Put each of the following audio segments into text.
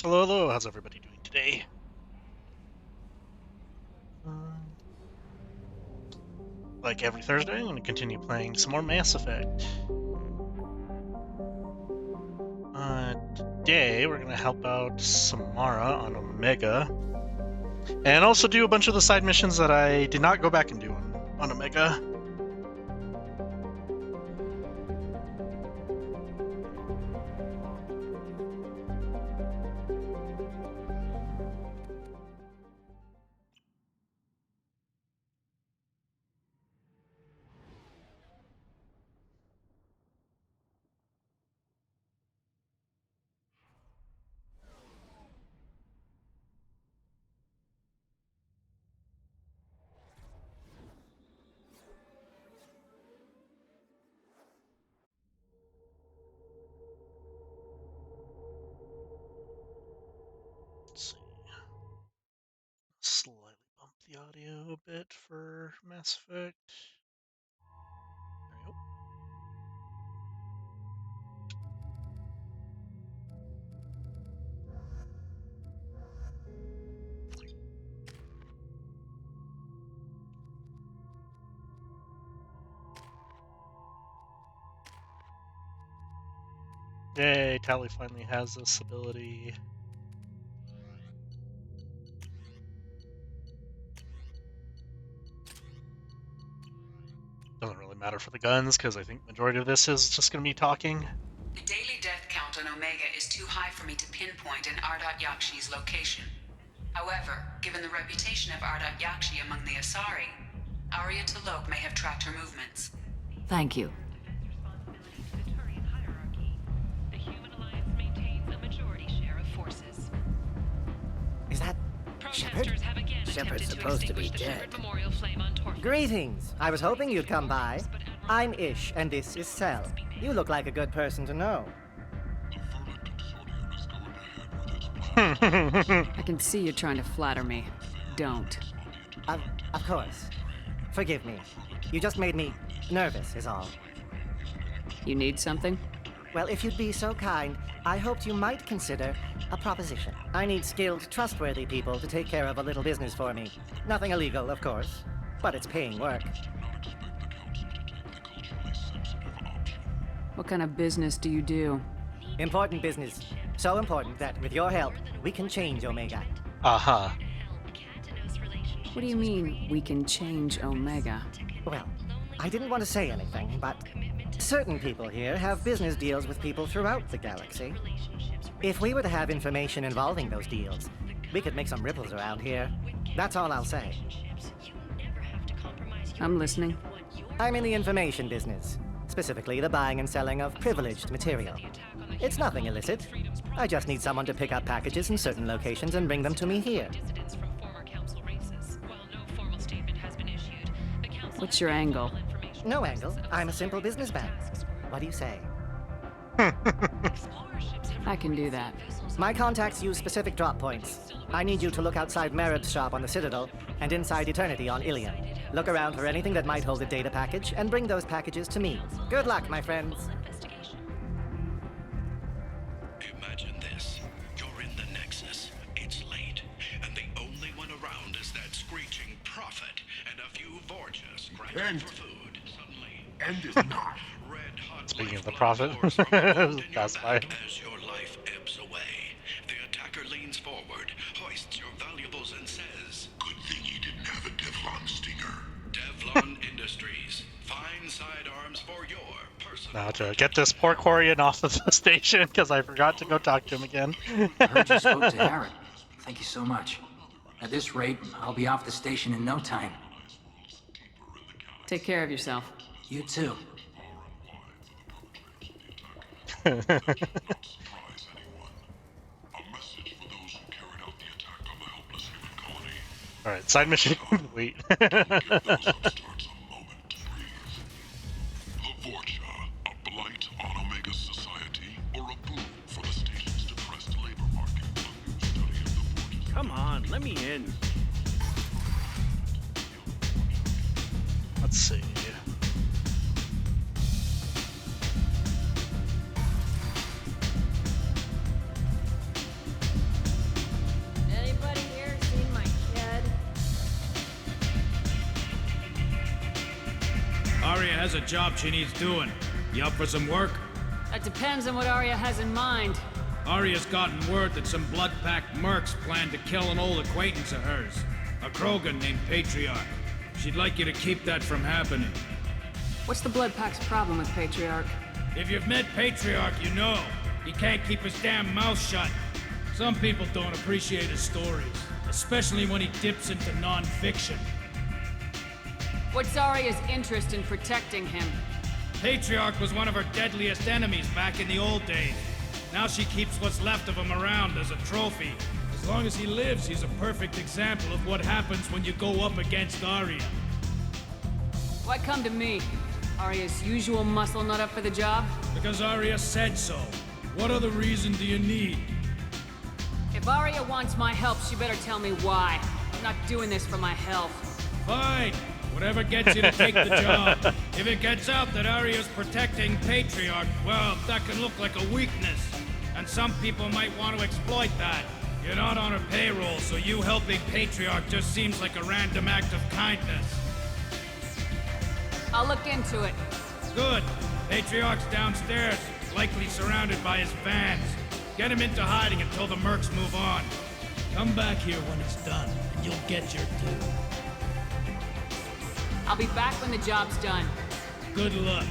Hello, hello. How's everybody doing today? Um, like every Thursday, I'm going to continue playing some more Mass Effect. Today, we're going to help out Samara on Omega, and also do a bunch of the side missions that I did not go back and do on Omega. Let's see. Slightly bump the audio a bit for Mass Effect. There we go. Yay, Tali finally has this ability. Doesn't really matter for the guns, because I think the majority of this is just going to be talking. The daily death count on Omega is too high for me to pinpoint an Ardat Yakshi's location. However, given the reputation of Ardat Yakshi among the Asari, Arya T'Loak may have tracked her movements. Thank you. Is that Shepard? Shepard's supposed to be dead. Greetings. I was hoping you'd come by. I'm Ish, and this is Cell. You look like a good person to know. I can see you're trying to flatter me. Don't. Of course. Forgive me. You just made me nervous, is all. You need something? Well, if you'd be so kind, I hoped you might consider a proposition. I need skilled, trustworthy people to take care of a little business for me. Nothing illegal, of course, but it's paying work. What kind of business do you do? Important business. So important that, with your help, we can change Omega. Uh-huh. What do you mean, we can change Omega? Well, I didn't want to say anything, but certain people here have business deals with people throughout the galaxy. If we were to have information involving those deals, we could make some ripples around here. That's all I'll say. I'm listening. I'm in the information business, specifically the buying and selling of privileged material. It's nothing illicit. I just need someone to pick up packages in certain locations and bring them to me here. What's your angle? No angle. I'm a simple businessman. What do you say? I can do that. My contacts use specific drop points. I need you to look outside Merib's shop on the Citadel and inside Eternity on Ilion. Look around for anything that might hold a data package and bring those packages to me. Good luck, my friends. Imagine this. You're in the Nexus. It's late. And the only one around is that screeching prophet and a few Vorcha scratching for food. Suddenly, End is not. red hot Speaking of the lifeblood prophet, pours from a wound in your pass by. back as your life ebbs away. The attacker leans forward, hoists your valuables and says, Good thing he didn't have a Devlon stinger. Devlon Industries. Fine sidearms for your personal... Now to get this poor Quarian off of the station, because I forgot to go talk to him again. I heard you spoke to Harrod. Thank you so much. At this rate, I'll be off the station in no time. Take care of yourself. You too. Alright, side mission complete. Give those upstarts a moment to freeze. The Vorcha, a blight on Omega's society, or a boon for the station's depressed labor market. A new study of the Vorcha. Come on, let me in. Let's see. has a job she needs doing. You up for some work? That depends on what Arya has in mind. Arya's gotten word that some blood-packed mercs plan to kill an old acquaintance of hers, a Krogan named Patriarch. She'd like you to keep that from happening. What's the Blood Pack's problem with Patriarch? If you've met Patriarch, you know. He can't keep his damn mouth shut. Some people don't appreciate his stories, especially when he dips into non-fiction. What's Arya's interest in protecting him? Patriarch was one of her deadliest enemies back in the old days. Now she keeps what's left of him around as a trophy. As long as he lives, he's a perfect example of what happens when you go up against Arya. Why come to me? Arya's usual muscle not up for the job? Because Arya said so. What other reason do you need? If Arya wants my help, she better tell me why. I'm not doing this for my health. Fine. Whatever gets you to take the job. If it gets out that Arya's protecting Patriarch, well, that can look like a weakness. And some people might want to exploit that. You're not on her payroll, so you helping Patriarch just seems like a random act of kindness. I'll look into it. Good. Patriarch's downstairs, likely surrounded by his fans. Get him into hiding until the mercs move on. Come back here when it's done, and you'll get your due. I'll be back when the job's done. Good luck.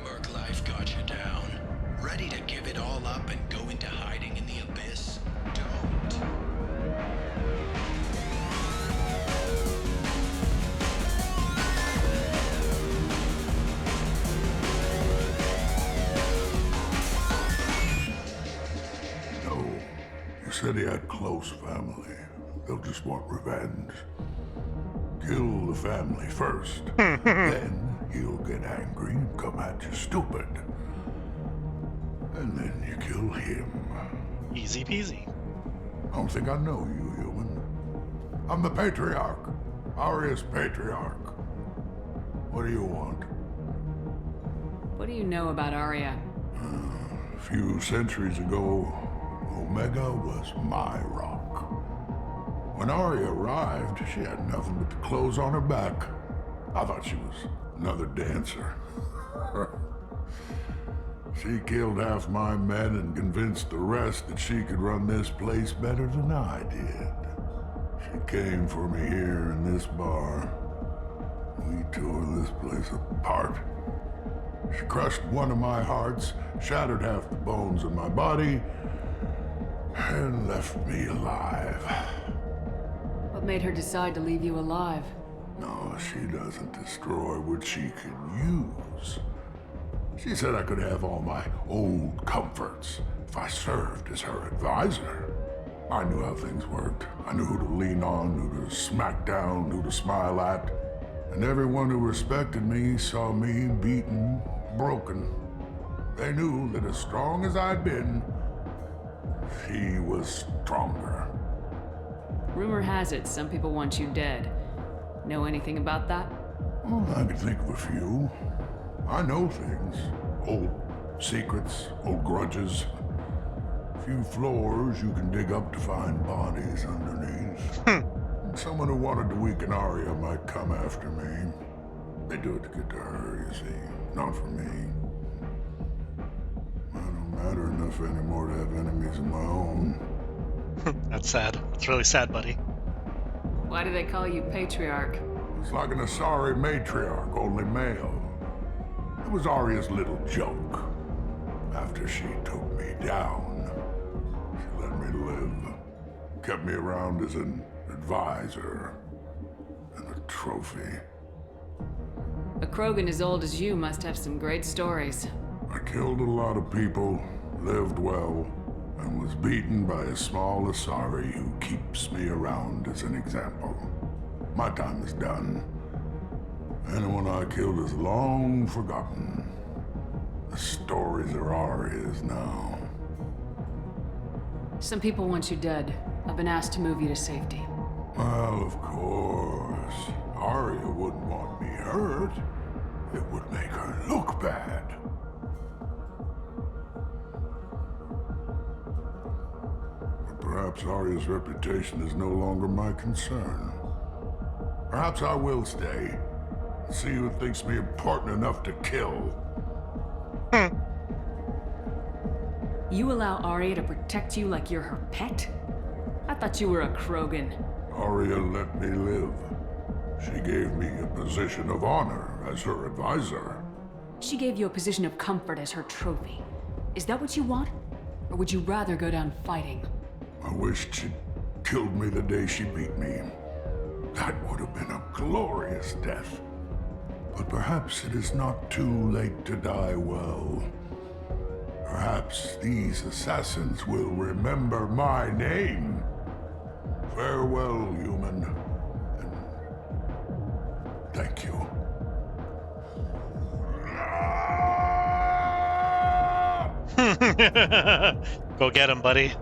Merc life got you down. Ready to give it all up and go into hiding in the abyss? Don't. No. You said he had close family. They'll just want revenge. Kill the family first. Then he'll get angry and come at you stupid. And then you kill him. Easy peasy. I don't think I know you, human. I'm the Patriarch. Arya's Patriarch. What do you want? What do you know about Arya? A few centuries ago, Omega was my rock. When Arya arrived, she had nothing but the clothes on her back. I thought she was another dancer. She killed half my men and convinced the rest that she could run this place better than I did. She came for me here in this bar. We tore this place apart. She crushed one of my hearts, shattered half the bones in my body, and left me alive. What made her decide to leave you alive? No, she doesn't destroy what she can use. She said I could have all my old comforts if I served as her advisor. I knew how things worked. I knew who to lean on, who to smack down, who to smile at. And everyone who respected me saw me beaten, broken. They knew that as strong as I'd been, she was stronger. Rumor has it some people want you dead. Know anything about that? Well, I could think of a few. I know things. Old secrets, old grudges. A few floors you can dig up to find bodies underneath. And someone who wanted to weaken Arya might come after me. They do it to get to her, you see. Not for me. I don't matter enough anymore to have enemies of my own. That's sad. It's really sad, buddy. Why do they call you Patriarch? It's like an Asari matriarch, only male. It was Arya's little joke. After she took me down, she let me live. Kept me around as an advisor and a trophy. A Krogan as old as you must have some great stories. I killed a lot of people, lived well, and was beaten by a small Asari who keeps me around as an example. My time is done. Anyone I killed is long forgotten. The stories are Arya's now. Some people want you dead. I've been asked to move you to safety. Well, of course. Arya wouldn't want me hurt. It would make her look bad. Perhaps Arya's reputation is no longer my concern. Perhaps I will stay. See who thinks me important enough to kill. You allow Arya to protect you like you're her pet? I thought you were a Krogan. Arya let me live. She gave me a position of honor as her advisor. She gave you a position of comfort as her trophy. Is that what you want? Or would you rather go down fighting? I wished she'd killed me the day she beat me. That would have been a glorious death. But perhaps it is not too late to die well. Perhaps these assassins will remember my name. Farewell, human. And thank you. Go get him, buddy.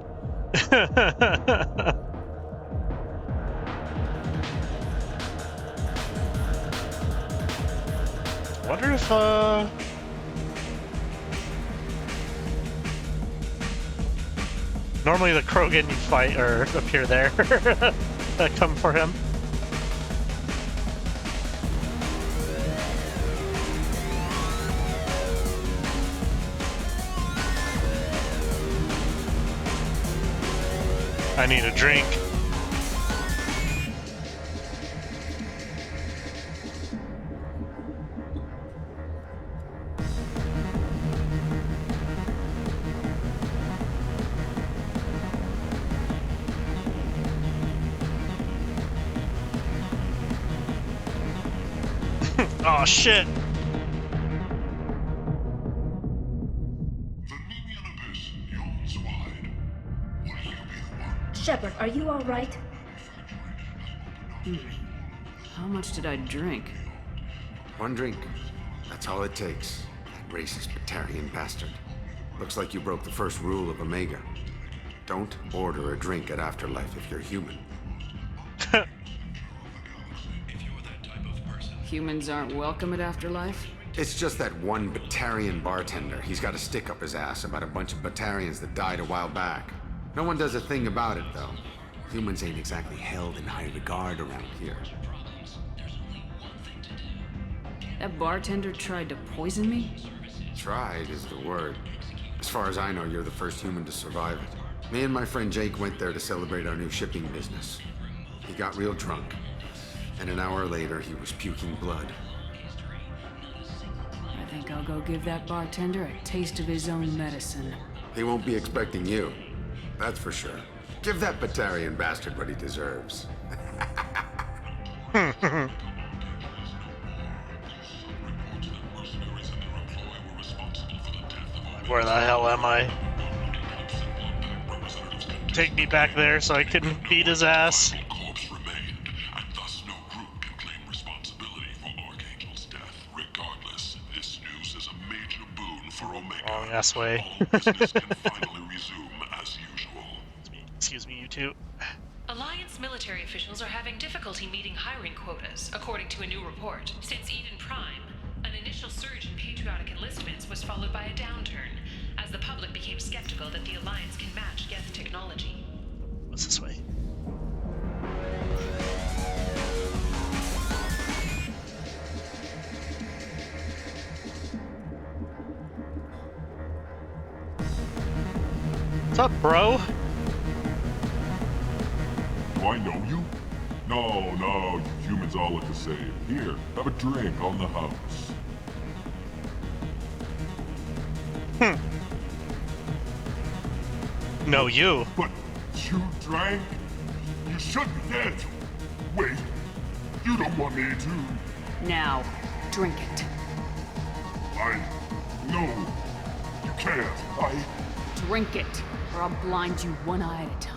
Wonder if normally the Krogan you fight or appear there that come for him. I need a drink. Oh shit! The Nemean abyss yawns wide. Will you be the one? Shepard, are you all right? How much did I drink? One drink. That's all it takes. That racist Batarian bastard. Looks like you broke the first rule of Omega. Don't order a drink at Afterlife if you're human. Humans aren't welcome at Afterlife? It's just that one Batarian bartender. He's got a stick up his ass about a bunch of Batarians that died a while back. No one does a thing about it, though. Humans ain't exactly held in high regard around here. That bartender tried to poison me? Tried is the word. As far as I know, you're the first human to survive it. Me and my friend Jake went there to celebrate our new shipping business. He got real drunk, and an hour later he was puking blood. I think I'll go give that bartender a taste of his own medicine. He won't be expecting you. That's for sure. Give that Batarian bastard what he deserves. Where the hell am I? Take me back there so I can beat his ass. Corpse remained, and thus no group can claim responsibility for Archangel's death. Regardless, this news is a major boon for Omega. Wrong ass way. All business can finally resume as usual. Excuse me, you two. Alliance military officials are having difficulty meeting hiring quotas, according to a new report. Since Eden Prime, an initial surge in patriotic enlistments was followed by a downturn, as the public became skeptical that the Alliance can match Geth technology. What's this way? What's up, bro? Do I know you? No, you humans all look the same. Here, have a drink on the house. No, you. But you drank? You should be dead. Wait, you don't want me to. Now, drink it. No, you can't. Drink it, or I'll blind you one eye at a time.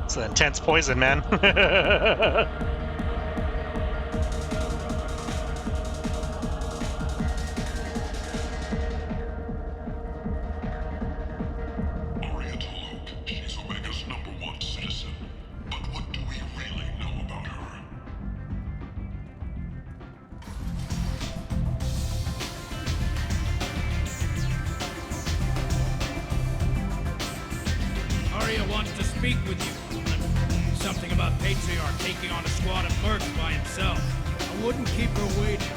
It's an intense poison, man. Arya T'Loak, she's Omega's #1 citizen. But what do we really know about her? speak with you. Something about Patriarch taking on a squad of mercs by himself. I wouldn't keep her waiting.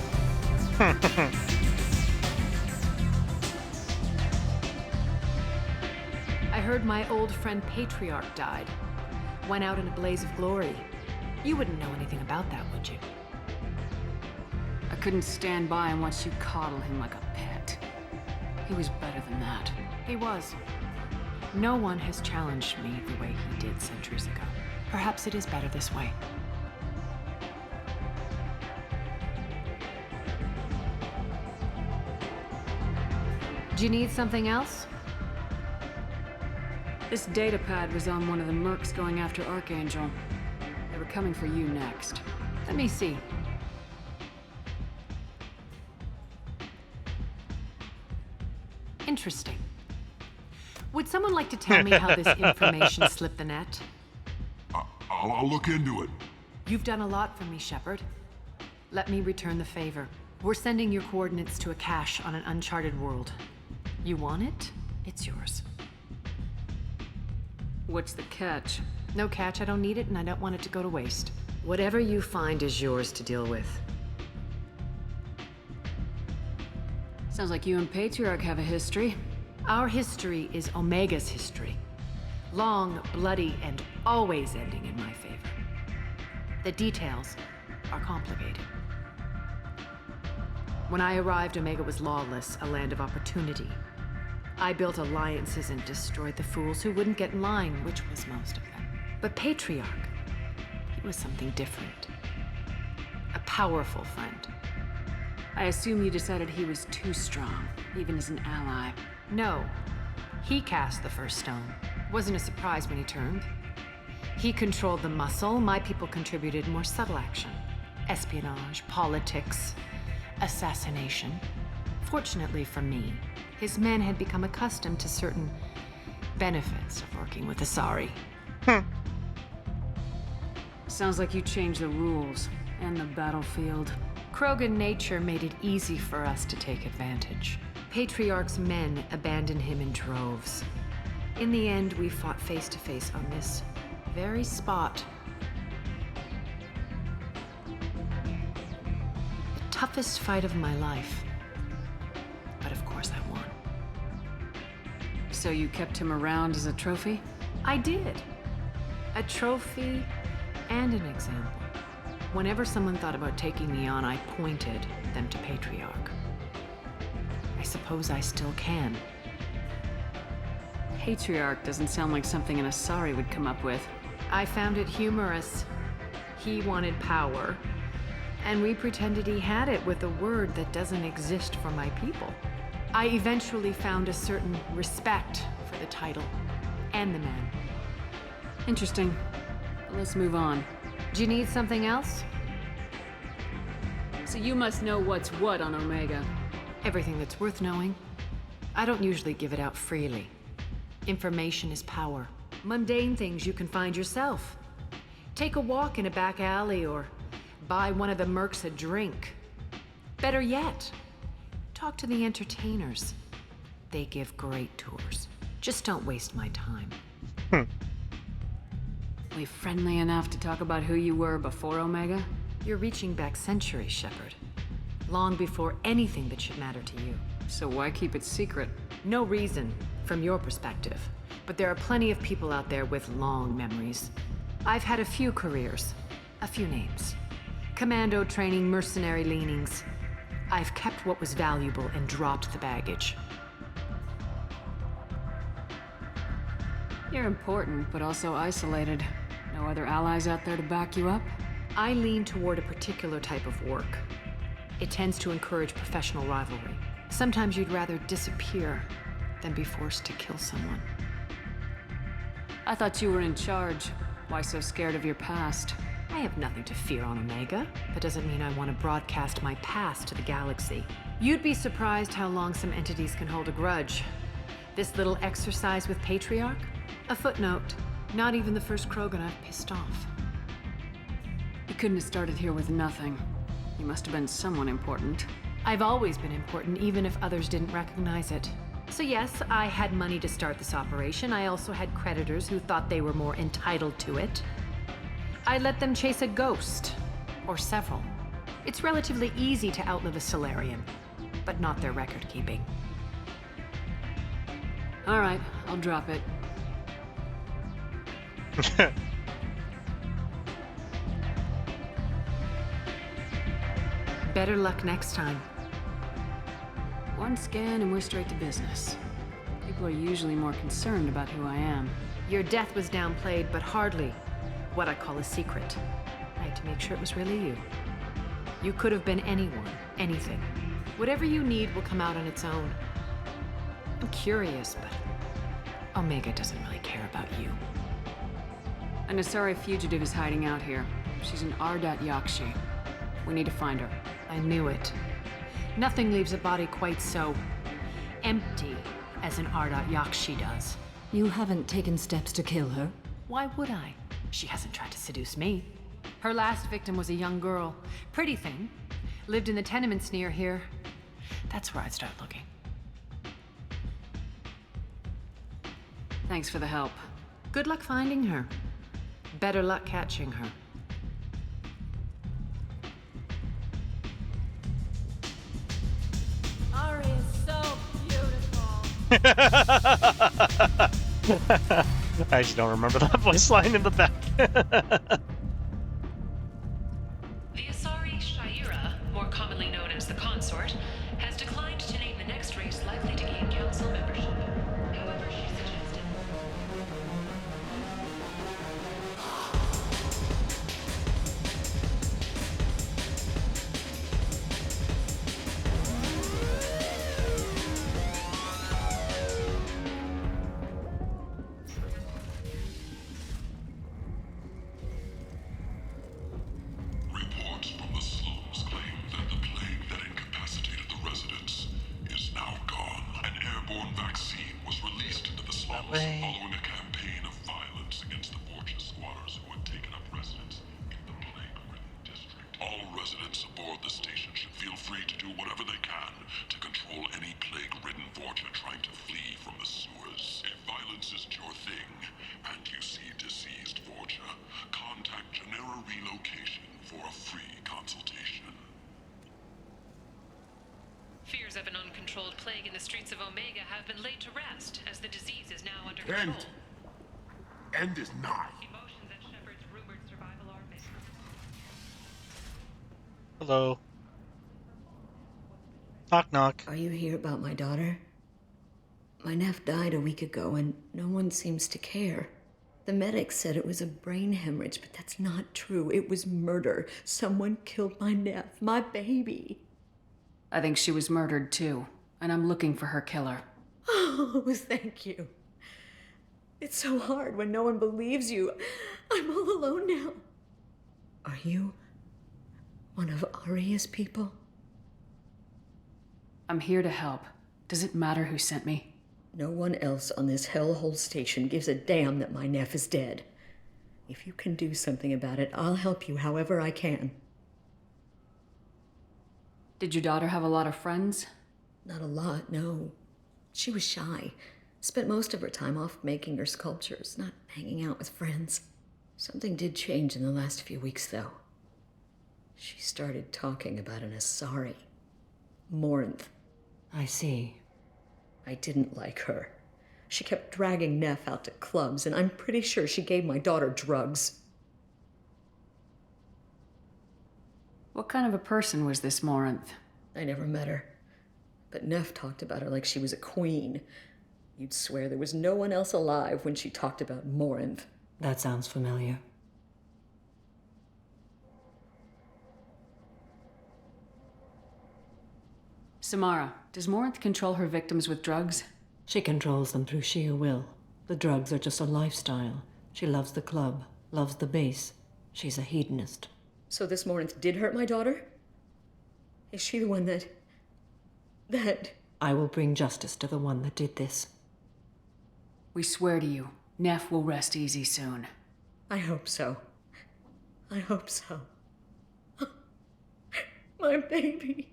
I heard my old friend Patriarch died. Went out in a blaze of glory. You wouldn't know anything about that, would you? I couldn't stand by and watch you coddle him like a pet. He was better than that. He was. No one has challenged me the way he did centuries ago. Perhaps it is better this way. Do you need something else? This datapad was on one of the mercs going after Archangel. They were coming for you next. Let me see. Interesting. Would someone like to tell me how this information slipped the net? I'll look into it. You've done a lot for me, Shepard. Let me return the favor. We're sending your coordinates to a cache on an uncharted world. You want it? It's yours. What's the catch? No catch, I don't need it, and I don't want it to go to waste. Whatever you find is yours to deal with. Sounds like you and Patriarch have a history. Our history is Omega's history. Long, bloody, and always ending in my favor. The details are complicated. When I arrived, Omega was lawless, a land of opportunity. I built alliances and destroyed the fools who wouldn't get in line, which was most of them. But Patriarch, he was something different. A powerful friend. I assume you decided he was too strong, even as an ally. No. He cast the first stone. Wasn't a surprise when he turned. He controlled the muscle, my people contributed more subtle action. Espionage, politics, assassination. Fortunately for me, his men had become accustomed to certain benefits of working with Asari. Sounds like you changed the rules and the battlefield. Krogan nature made it easy for us to take advantage. Patriarch's men abandoned him in droves. In the end, we fought face to face on this very spot. The toughest fight of my life. But of course I won. So you kept him around as a trophy? I did. A trophy and an example. Whenever someone thought about taking me on, I pointed them to Patriarch. I suppose I still can. Patriarch doesn't sound like something an Asari would come up with. I found it humorous. He wanted power, and we pretended he had it with a word that doesn't exist for my people. I eventually found a certain respect for the title and the man. Interesting. Let's move on. Do you need something else? So you must know what's what on Omega. Everything that's worth knowing. I don't usually give it out freely. Information is power. Mundane things you can find yourself. Take a walk in a back alley or buy one of the mercs a drink. Better yet, talk to the entertainers. They give great tours. Just don't waste my time. We friendly enough to talk about who you were before Omega? You're reaching back centuries, Shepard. Long before anything that should matter to you. So why keep it secret? No reason, from your perspective. But there are plenty of people out there with long memories. I've had a few careers, a few names. Commando training, mercenary leanings. I've kept what was valuable and dropped the baggage. You're important, but also isolated. No other allies out there to back you up? I lean toward a particular type of work. It tends to encourage professional rivalry. Sometimes you'd rather disappear than be forced to kill someone. I thought you were in charge. Why so scared of your past? I have nothing to fear on Omega. That doesn't mean I want to broadcast my past to the galaxy. You'd be surprised how long some entities can hold a grudge. This little exercise with Patriarch? A footnote. Not even the first Krogan I've pissed off. You couldn't have started here with nothing. You must have been someone important. I've always been important, even if others didn't recognize it. So yes, I had money to start this operation. I also had creditors who thought they were more entitled to it. I let them chase a ghost, or several. It's relatively easy to outlive a Solarian, but not their record keeping. All right, I'll drop it. Better luck next time. One scan and we're straight to business. People are usually more concerned about who I am. Your death was downplayed, but hardly what I call a secret. I had to make sure it was really you. You could have been anyone, anything. Whatever you need will come out on its own. I'm curious, but Omega doesn't really care about you. An Asari fugitive is hiding out here. She's in Ardat Yakshi. We need to find her. I knew it. Nothing leaves a body quite so empty as an Ardat Yakshi does. You haven't taken steps to kill her? Why would I? She hasn't tried to seduce me. Her last victim was a young girl. Pretty thing. Lived in the tenements near here. That's where I'd start looking. Thanks for the help. Good luck finding her. Better luck catching her. Ari is so beautiful. I actually don't remember that voice line in the back. The Asari Shaira, more commonly known as the Consort, has declined to name the next race likely to gain council membership. However, she suggested... Reports from the slums claim that the plague that incapacitated the residents is now gone. An airborne vaccine was released into the slums following a campaign of violence against the Vorcha squatters who had taken up residence in the plague-ridden district. All residents aboard the station should feel free to do whatever they can to control any plague-ridden Vorcha trying to flee from the sewers. If violence is your thing, and you see deceased Vorcha, contact Genera Relocation for a free consultation. Fears of an uncontrolled plague in the streets of Omega have been laid to rest, as the disease is now under control. End is nigh. Emotions at Shepard's rumored survival are mixed. Hello. Knock knock. Are you here about my daughter? My nephew died a week ago and no one seems to care. The medics said it was a brain hemorrhage, but that's not true. It was murder. Someone killed my nephew, my baby. I think she was murdered too, and I'm looking for her killer. Oh, thank you. It's so hard when no one believes you. I'm all alone now. Are you one of Aria's people? I'm here to help. Does it matter who sent me? No one else on this hellhole station gives a damn that my nephew is dead. If you can do something about it, I'll help you however I can. Did your daughter have a lot of friends? Not a lot, no. She was shy. Spent most of her time off making her sculptures, not hanging out with friends. Something did change in the last few weeks, though. She started talking about an Asari. Morinth. I see. I didn't like her. She kept dragging Neff out to clubs, and I'm pretty sure she gave my daughter drugs. What kind of a person was this Morinth? I never met her. But Neff talked about her like she was a queen. You'd swear there was no one else alive when she talked about Morinth. That sounds familiar. Samara, does Morinth control her victims with drugs? She controls them through sheer will. The drugs are just a lifestyle. She loves the club, loves the base. She's a hedonist. So this Morinth did hurt my daughter? Is she the one that... I will bring justice to the one that did this. We swear to you, Neff will rest easy soon. I hope so. I hope so. My baby.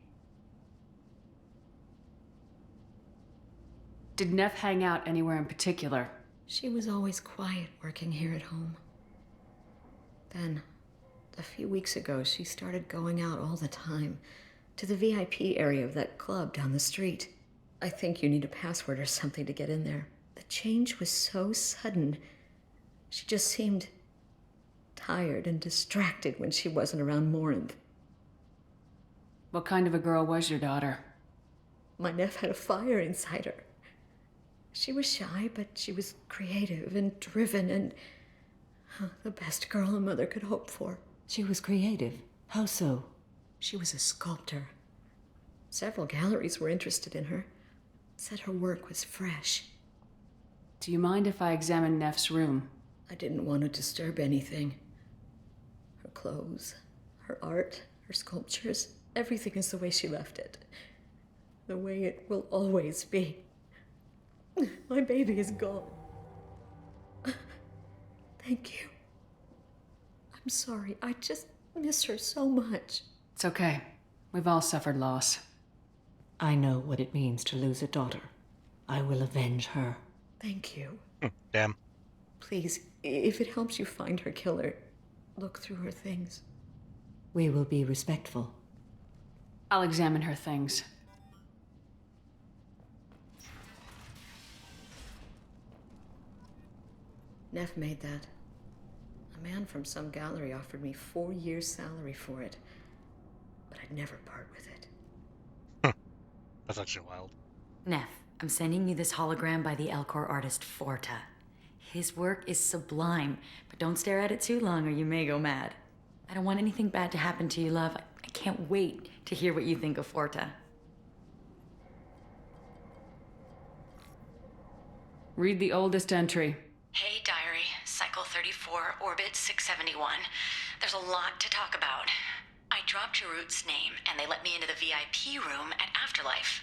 Did Neff hang out anywhere in particular? She was always quiet working here at home. Then, a few weeks ago, she started going out all the time to the VIP area of that club down the street. I think you need a password or something to get in there. The change was so sudden. She just seemed tired and distracted when she wasn't around Morinth. What kind of a girl was your daughter? My Neff had a fire inside her. She was shy, but she was creative and driven and the best girl a mother could hope for. She was creative? How so? She was a sculptor. Several galleries were interested in her. Said her work was fresh. Do you mind if I examine Neff's room? I didn't want to disturb anything. Her clothes, her art, her sculptures, everything is the way she left it. The way it will always be. My baby is gone. Thank you. I'm sorry. I just miss her so much. It's okay. We've all suffered loss. I know what it means to lose a daughter. I will avenge her. Thank you. Damn. Please, if it helps you find her killer, look through her things. We will be respectful. I'll examine her things. Neff made that. A man from some gallery offered me 4 years' salary for it, but I'd never part with it. That's actually wild. Neff, I'm sending you this hologram by the Elcor artist Forta. His work is sublime, but don't stare at it too long or you may go mad. I don't want anything bad to happen to you, love. I can't wait to hear what you think of Forta. Read the oldest entry. Hey, Diary. Cycle 34, Orbit 671. There's a lot to talk about. I dropped Jarut's name, and they let me into the VIP room at Afterlife.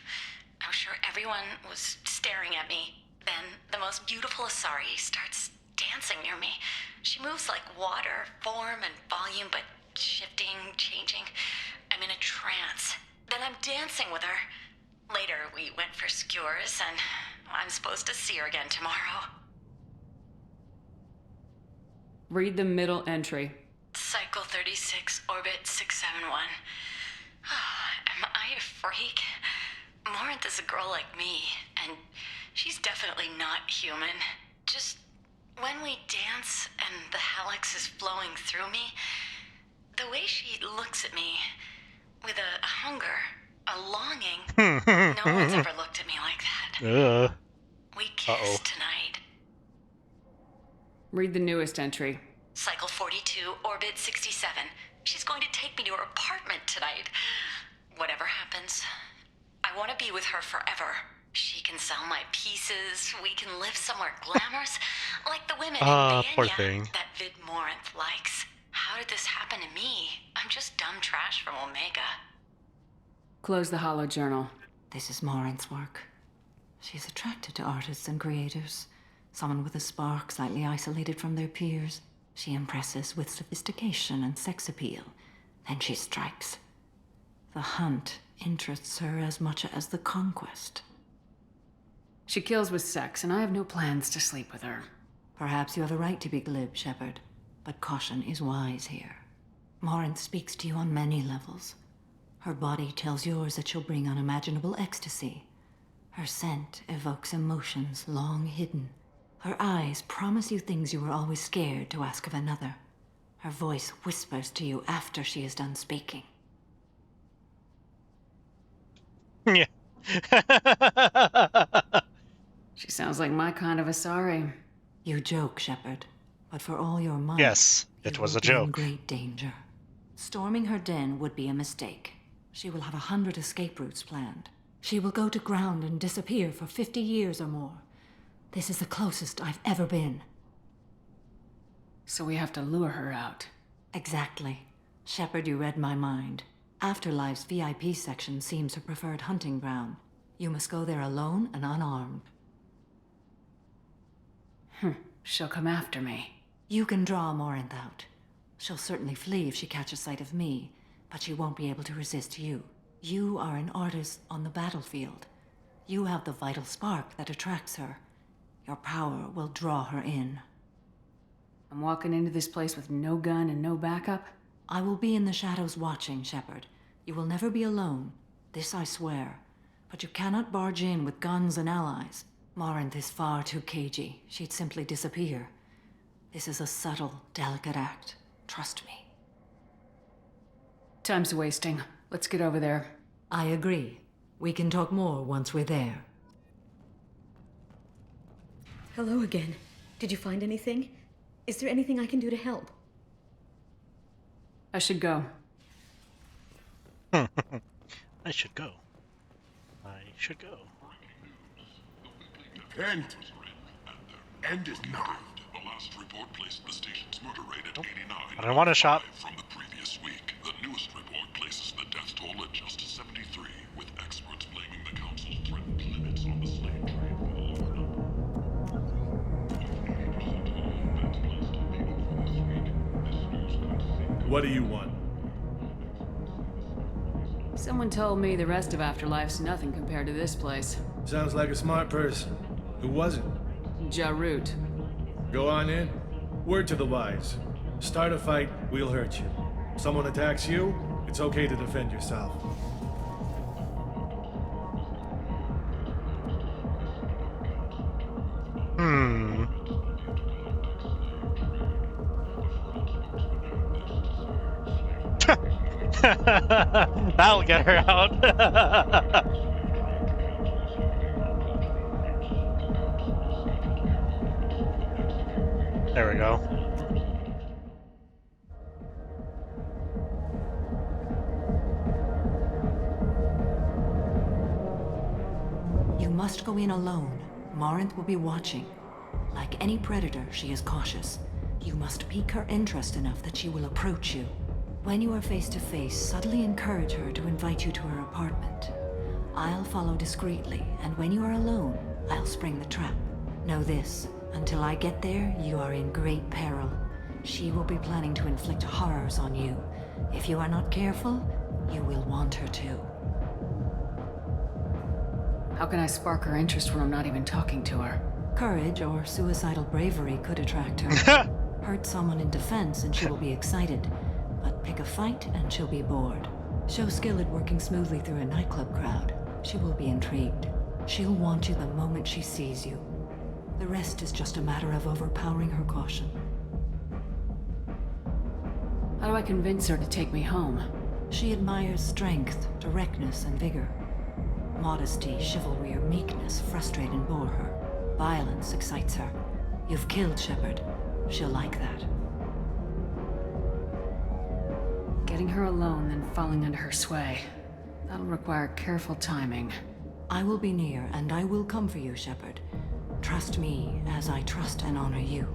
I was sure everyone was staring at me. Then the most beautiful Asari starts dancing near me. She moves like water, form and volume, but shifting, changing. I'm in a trance. Then I'm dancing with her. Later, we went for skewers, and I'm supposed to see her again tomorrow. Read the middle entry. Cycle 36, Orbit 671. Am I a freak? Morinth is a girl like me, and she's definitely not human. Just when we dance and the Helix is flowing through me, the way she looks at me with a hunger, a longing, no one's ever looked at me like that. We kiss tonight. Read the newest entry. Cycle 42, Orbit 67. She's going to take me to her apartment tonight. Whatever happens, I want to be with her forever. She can sell my pieces. We can live somewhere glamorous, like the women in poor Vanya thing. that Vid Morinth likes. How did this happen to me? I'm just dumb trash from Omega. Close the hollow journal. This is Morinth's work. She's attracted to artists and creators. Someone with a spark, slightly isolated from their peers. She impresses with sophistication and sex appeal. Then she strikes. The hunt interests her as much as the conquest. She kills with sex, and I have no plans to sleep with her. Perhaps you have a right to be glib, Shepard, but caution is wise here. Morinth speaks to you on many levels. Her body tells yours that she'll bring unimaginable ecstasy. Her scent evokes emotions long hidden. Her eyes promise you things you were always scared to ask of another. Her voice whispers to you after she is done speaking. Yeah. She sounds like my kind of Asari. You joke, Shepard, but for all your might, Yes, it you was will a be in joke. great danger. Storming her den would be a mistake. She will have 100 escape routes planned. She will go to ground and disappear for 50 years or more. This is the closest I've ever been. So we have to lure her out. Exactly. Shepard, you read my mind. Afterlife's VIP section seems her preferred hunting ground. You must go there alone and unarmed. She'll come after me. You can draw Morinth out. She'll certainly flee if she catches sight of me, but she won't be able to resist you. You are an artist on the battlefield. You have the vital spark that attracts her. Your power will draw her in. I'm walking into this place with no gun and no backup? I will be in the shadows watching, Shepard. You will never be alone. This I swear. But you cannot barge in with guns and allies. Morinth is far too cagey. She'd simply disappear. This is a subtle, delicate act. Trust me. Time's wasting. Let's get over there. I agree. We can talk more once we're there. Hello again. Did you find anything? Is there anything I can do to help? I should go. I should go. I should go. Kent! End is now. The last report placed the station's murder rate at 89. I don't want to shop. From the previous week, the newest report places the death toll at just 73, with experts blaming the council's threatened limits on the slave trade for the lower number. What do you want? Someone told me the rest of Afterlife's nothing compared to this place. Sounds like a smart person. Who was it? Jarut. Go on in. Word to the wise. Start a fight, we'll hurt you. Someone attacks you, it's okay to defend yourself. That'll get her out. There we go. You must go in alone. Morinth will be watching. Like any predator, she is cautious. You must pique her interest enough that she will approach you. When you are face to face, subtly encourage her to invite you to her apartment. I'll follow discreetly, and when you are alone, I'll spring the trap. Know this, until I get there, you are in great peril. She will be planning to inflict horrors on you. If you are not careful, you will want her to. How can I spark her interest when I'm not even talking to her? Courage or suicidal bravery could attract her. Hurt someone in defense and she will be excited. But pick a fight and she'll be bored. Show skill at working smoothly through a nightclub crowd. She will be intrigued. She'll want you the moment she sees you. The rest is just a matter of overpowering her caution. How do I convince her to take me home? She admires strength, directness, and vigor. Modesty, chivalry, or meekness frustrate and bore her. Violence excites her. You've killed Shepard. She'll like that. Getting her alone, then falling under her sway. That'll require careful timing. I will be near, and I will come for you, Shepard. Trust me, as I trust and honor you.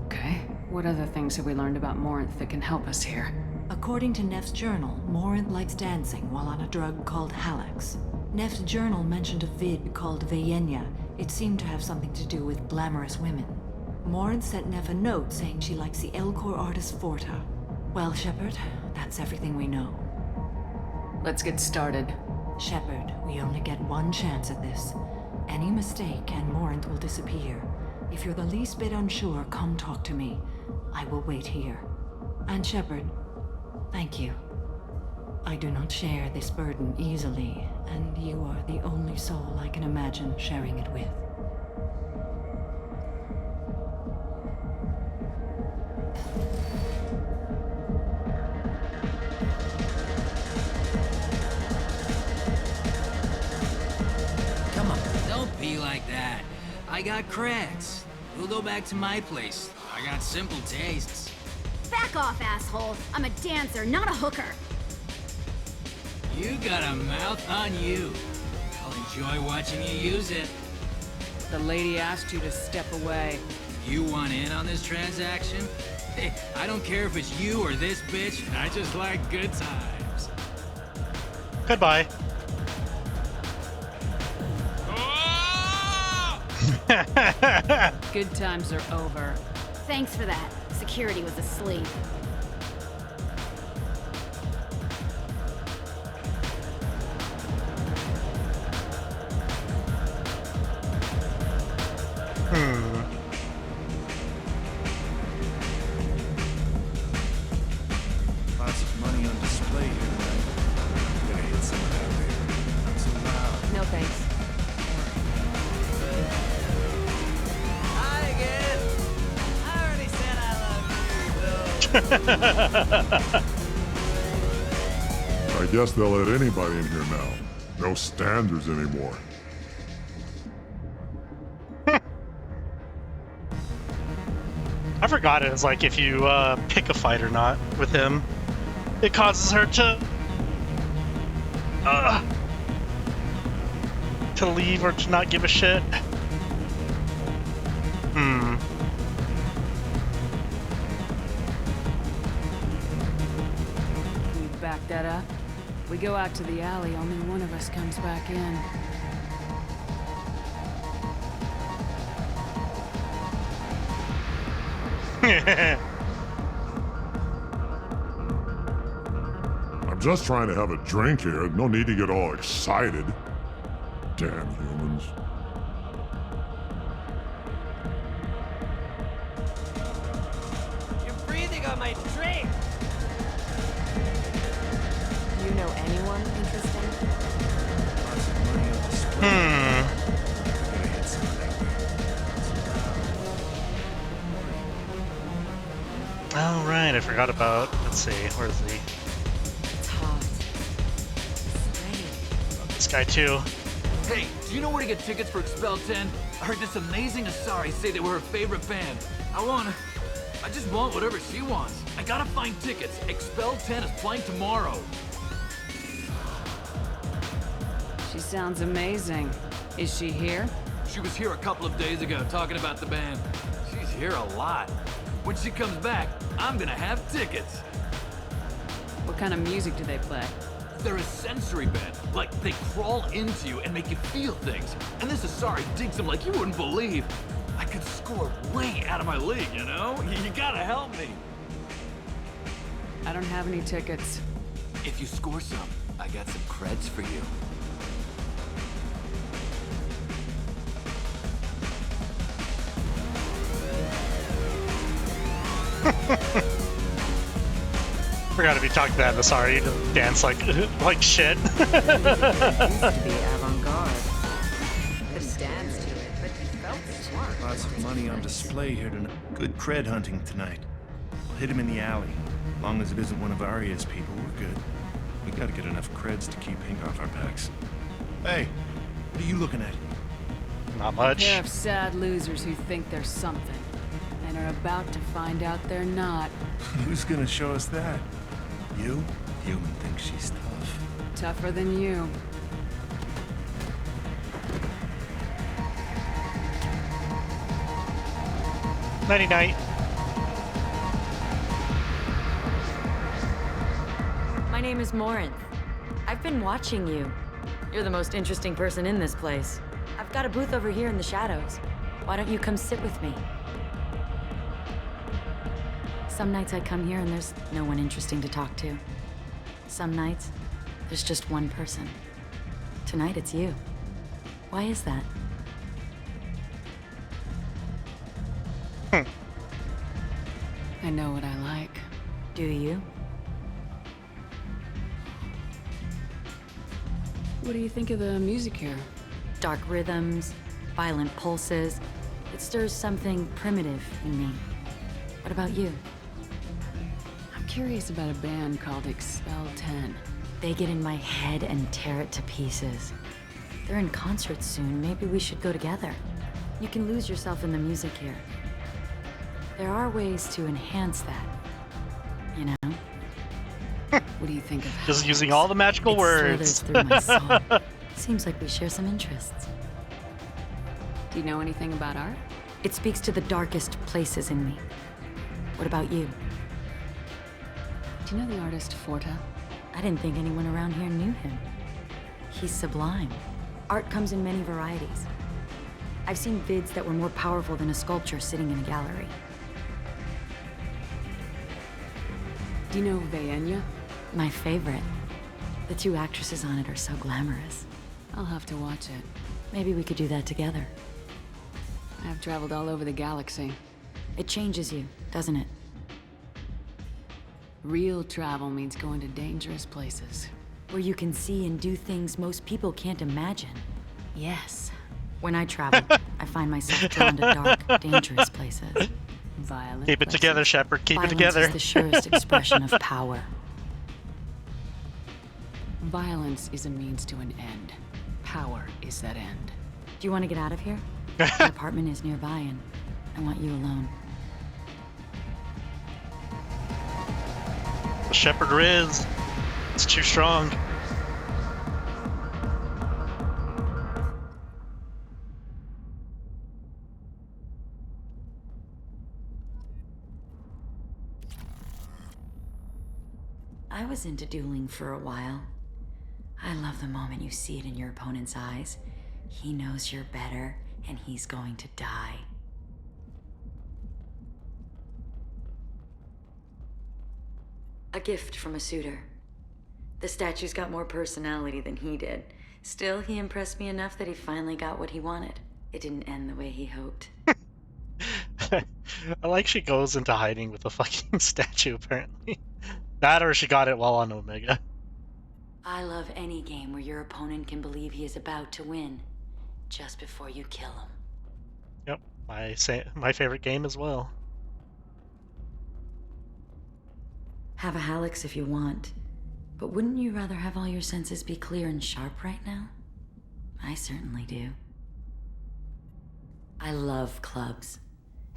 Okay. What other things have we learned about Morinth that can help us here? According to Neff's journal, Morinth likes dancing while on a drug called Halax. Neff's journal mentioned a vid called Vayenya. It seemed to have something to do with glamorous women. Morinth sent Neff a note saying she likes the Elcor artist Forta. Well, Shepard, that's everything we know. Let's get started. Shepard, we only get one chance at this. Any mistake and Morinth will disappear. If you're the least bit unsure, come talk to me. I will wait here. And Shepard, thank you. I do not share this burden easily, and you are the only soul I can imagine sharing it with. Come on, don't be like that. I got cracks. We'll go back to my place. I got simple tastes. Back off, asshole. I'm a dancer, not a hooker. You got a mouth on you. I'll enjoy watching you use it. The lady asked you to step away. You want in on this transaction? Hey, I don't care if it's you or this bitch. I just like good times. Goodbye. Good times are over. Thanks for that. Security was asleep. I guess they'll let anybody in here now. No standards anymore. I forgot it was like if you pick a fight or not with him, it causes her to leave or to not give a shit. Can you back that up? We go out to the alley, only one of us comes back in. I'm just trying to have a drink here. No need to get all excited. Damn humans. You're breathing on my drink! Do you know anyone interesting? Oh, right, I forgot about, let's see, where's the... It's hot. This guy too. Hey, do you know where to get tickets for Expel 10? I heard this amazing Asari say they were her favorite band. I just want whatever she wants. I gotta find tickets. Expel 10 is playing tomorrow. She sounds amazing. Is she here? She was here a couple of days ago talking about the band. She's here a lot. When she comes back, I'm gonna have tickets. What kind of music do they play? They're a sensory band. Like, they crawl into you and make you feel things. And this Asari digs them like you wouldn't believe. I could score way out of my league, you know? You gotta help me. I don't have any tickets. If you score some, I got some creds for you. Forgot to be talking about this. Sorry, you just dance like shit. Used to be avant-garde. Couldn't dance to it, but he felt smart. Lots of money on display here tonight. Good cred hunting tonight. We'll hit him in the alley. As long as it isn't one of Arya's people, we're good. We gotta get enough creds to keep Pink off our backs. Hey, what are you looking at? Not A much. pair of sad losers who think they're something, and are about to find out they're not. Who's gonna show us that? You? Human thinks she's tough. Tougher than you. Nighty-night. My name is Morinth. I've been watching you. You're the most interesting person in this place. I've got a booth over here in the shadows. Why don't you come sit with me? Some nights I come here and there's no one interesting to talk to. Some nights, there's just one person. Tonight it's you. Why is that? I know what I like. Do you? What do you think of the music here? Dark rhythms, violent pulses. It stirs something primitive in me. What about you? I'm curious about a band called Expel 10. They get in my head and tear it to pieces. They're in concert soon. Maybe we should go together. You can lose yourself in the music here. There are ways to enhance that, you know? What do you think of Just using all the magical words. Through my soul. Seems like we share some interests. Do you know anything about art? It speaks to the darkest places in me. What about you? Do you know the artist Forta? I didn't think anyone around here knew him. He's sublime. Art comes in many varieties. I've seen vids that were more powerful than a sculpture sitting in a gallery. Do you know Vaenya? My favorite. The two actresses on it are so glamorous. I'll have to watch it. Maybe we could do that together. I've traveled all over the galaxy. It changes you, doesn't it? Real travel means going to dangerous places. Where you can see and do things most people can't imagine. Yes. When I travel, I find myself drawn to dark, dangerous places. Violent Keep it together, lessons. Shepard. Keep it Violence together. is the surest expression of power. Violence is a means to an end. Power is that end. Do you want to get out of here? My apartment is nearby, and I want you alone. The Shepard Riz. It's too strong. I was into dueling for a while. I love the moment you see it in your opponent's eyes. He knows you're better, and he's going to die. A gift from a suitor. The statue's got more personality than he did. Still, he impressed me enough that he finally got what he wanted. It didn't end the way he hoped. I like she goes into hiding with a fucking statue, apparently. That or she got it while on Omega. I love any game where your opponent can believe he is about to win, just before you kill him. Yep, my favorite game as well. Have a Hallex if you want, but wouldn't you rather have all your senses be clear and sharp right now? I certainly do. I love clubs.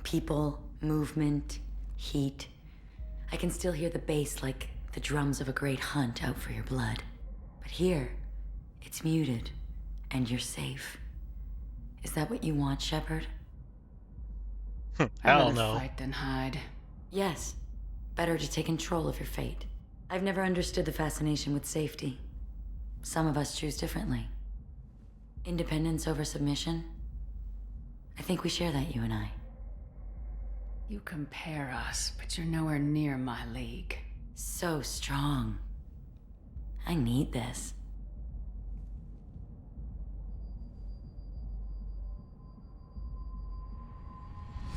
People, movement, heat. I can still hear the bass like the drums of a great hunt out for your blood. But here, it's muted, and you're safe. Is that what you want, Shepard? Hell I'd rather no. fight than hide. Yes. Better to take control of your fate. I've never understood the fascination with safety. Some of us choose differently. Independence over submission? I think we share that, you and I. You compare us, but you're nowhere near my league. So strong. I need this.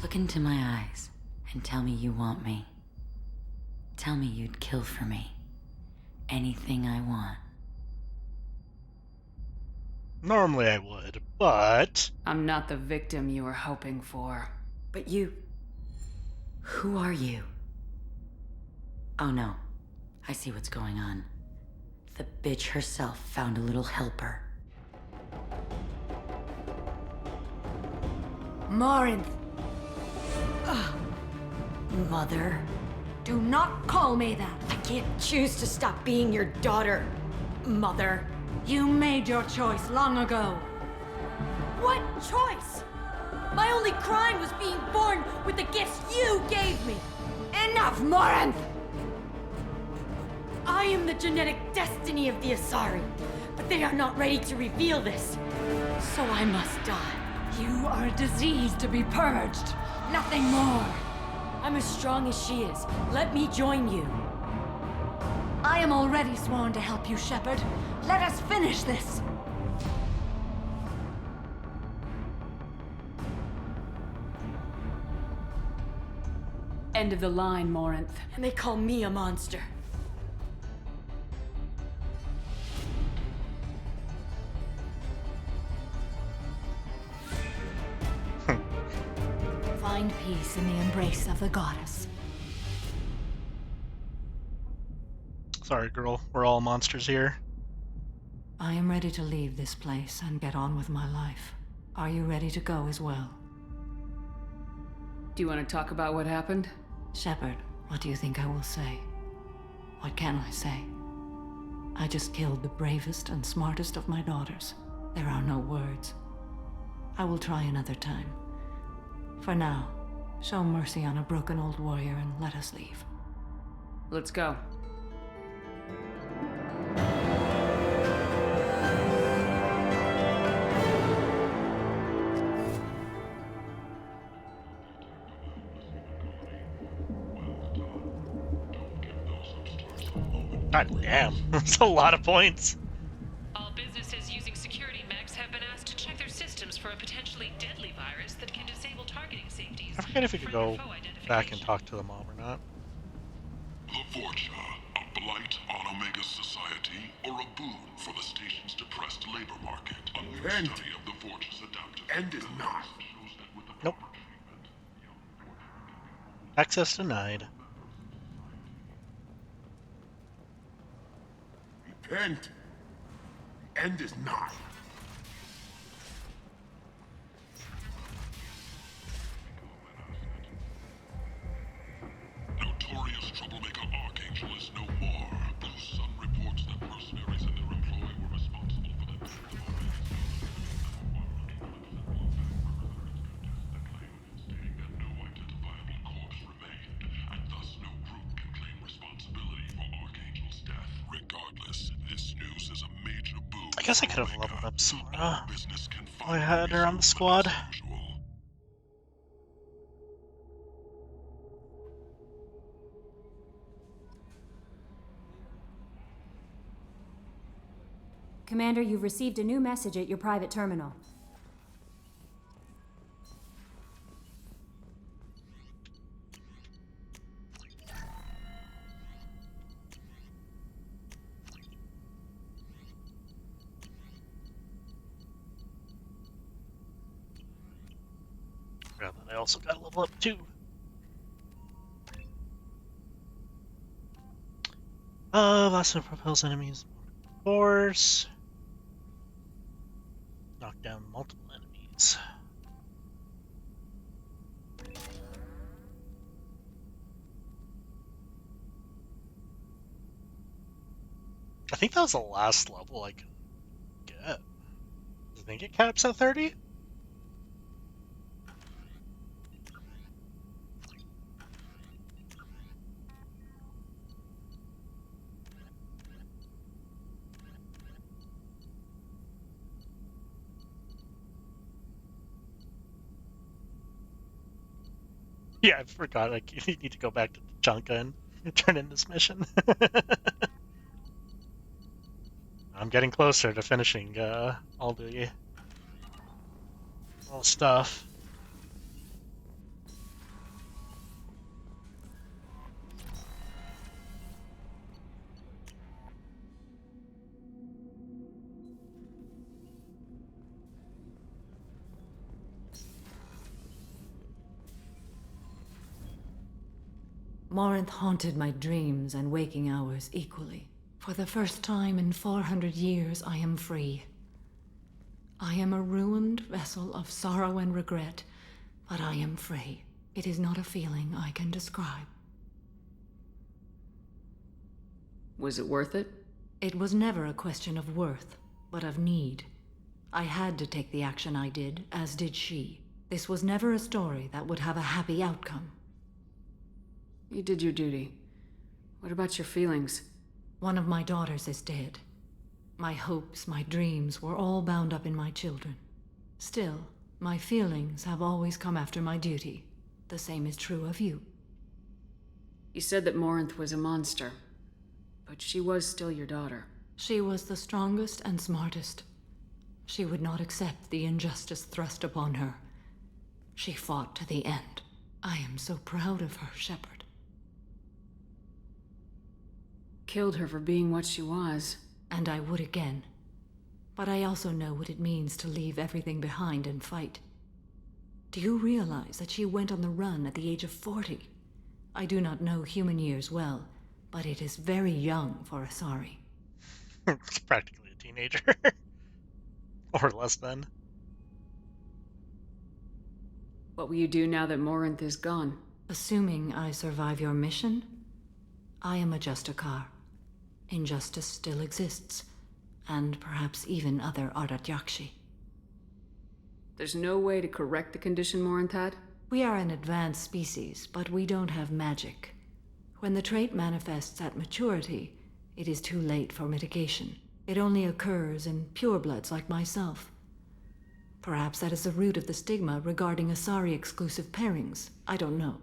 Look into my eyes and tell me you want me. Tell me you'd kill for me. Anything I want. Normally I would, but... I'm not the victim you were hoping for. But you... Who are you? Oh no. I see what's going on. The bitch herself found a little helper. Morinth. Mother. Do not call me that. I can't choose to stop being your daughter, Mother. You made your choice long ago. What choice? My only crime was being born with the gifts you gave me. Enough, Morinth! I am the genetic destiny of the Asari, but they are not ready to reveal this. So I must die. You are a disease to be purged. Nothing more. I'm as strong as she is. Let me join you. I am already sworn to help you, Shepard. Let us finish this. End of the line, Morinth. And they call me a monster. Find peace in the embrace of the goddess. Sorry, girl. We're all monsters here. I am ready to leave this place and get on with my life. Are you ready to go as well? Do you want to talk about what happened? Shepard, what do you think I will say? What can I say? I just killed the bravest and smartest of my daughters. There are no words. I will try another time. For now, show mercy on a broken old warrior and let us leave. Let's go. God damn. That's a lot of points. All businesses using security mechs have been asked to check their systems for a potentially deadly virus that can disable targeting safeties. I forget if we could go back and talk to the mom or not. The Vorcha, a blight on Omega's society, or a boon for the station's depressed labor market. A new study of the Vorcha's adaptive. End is not. Nope. Access denied. Repent. End is nigh. Notorious troublemaker Archangel is no more. Blue Sun reports that mercenaries and their employ were responsible for the death of stating that no identifiable corpse remained, and thus no group can claim responsibility for Archangel's death. Regardless, this news is a major boon. I guess I could have leveled up Samara. I had her on the squad. Commander, you've received a new message at your private terminal. I also got a level up too. Last one propels enemies. Force. Knock down multiple enemies. I think that was the last level I could get. I think it caps at 30? Yeah, I forgot. I need to go back to Chanka and turn in this mission. I'm getting closer to finishing all the stuff. Morinth haunted my dreams and waking hours equally. For the first time in 400 years, I am free. I am a ruined vessel of sorrow and regret, but I am free. It is not a feeling I can describe. Was it worth it? It was never a question of worth, but of need. I had to take the action I did, as did she. This was never a story that would have a happy outcome. You did your duty. What about your feelings? One of my daughters is dead. My hopes, my dreams were all bound up in my children. Still, my feelings have always come after my duty. The same is true of you. You said that Morinth was a monster, but she was still your daughter. She was the strongest and smartest. She would not accept the injustice thrust upon her. She fought to the end. I am so proud of her, Shepard. Killed her for being what she was. And I would again. But I also know what it means to leave everything behind and fight. Do you realize that she went on the run at the age of 40? I do not know human years well, but it is very young for Asari. It's practically a teenager. Or less than. What will you do now that Morinth is gone? Assuming I survive your mission, I am a Justicar. Injustice still exists, and perhaps even other Ardat Yakshi. There's no way to correct the condition Morinth had? We are an advanced species, but we don't have magic. When the trait manifests at maturity, it is too late for mitigation. It only occurs in purebloods like myself. Perhaps that is the root of the stigma regarding Asari-exclusive pairings. I don't know.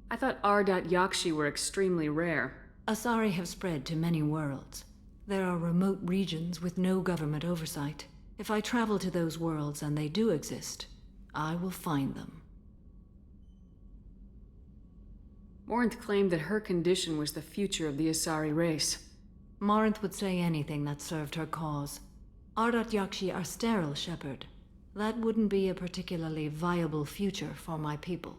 I thought Ardat Yakshi were extremely rare. Asari have spread to many worlds. There are remote regions with no government oversight. If I travel to those worlds and they do exist, I will find them. Morinth claimed that her condition was the future of the Asari race. Morinth would say anything that served her cause. Ardat Yakshi are sterile, Shepard. That wouldn't be a particularly viable future for my people.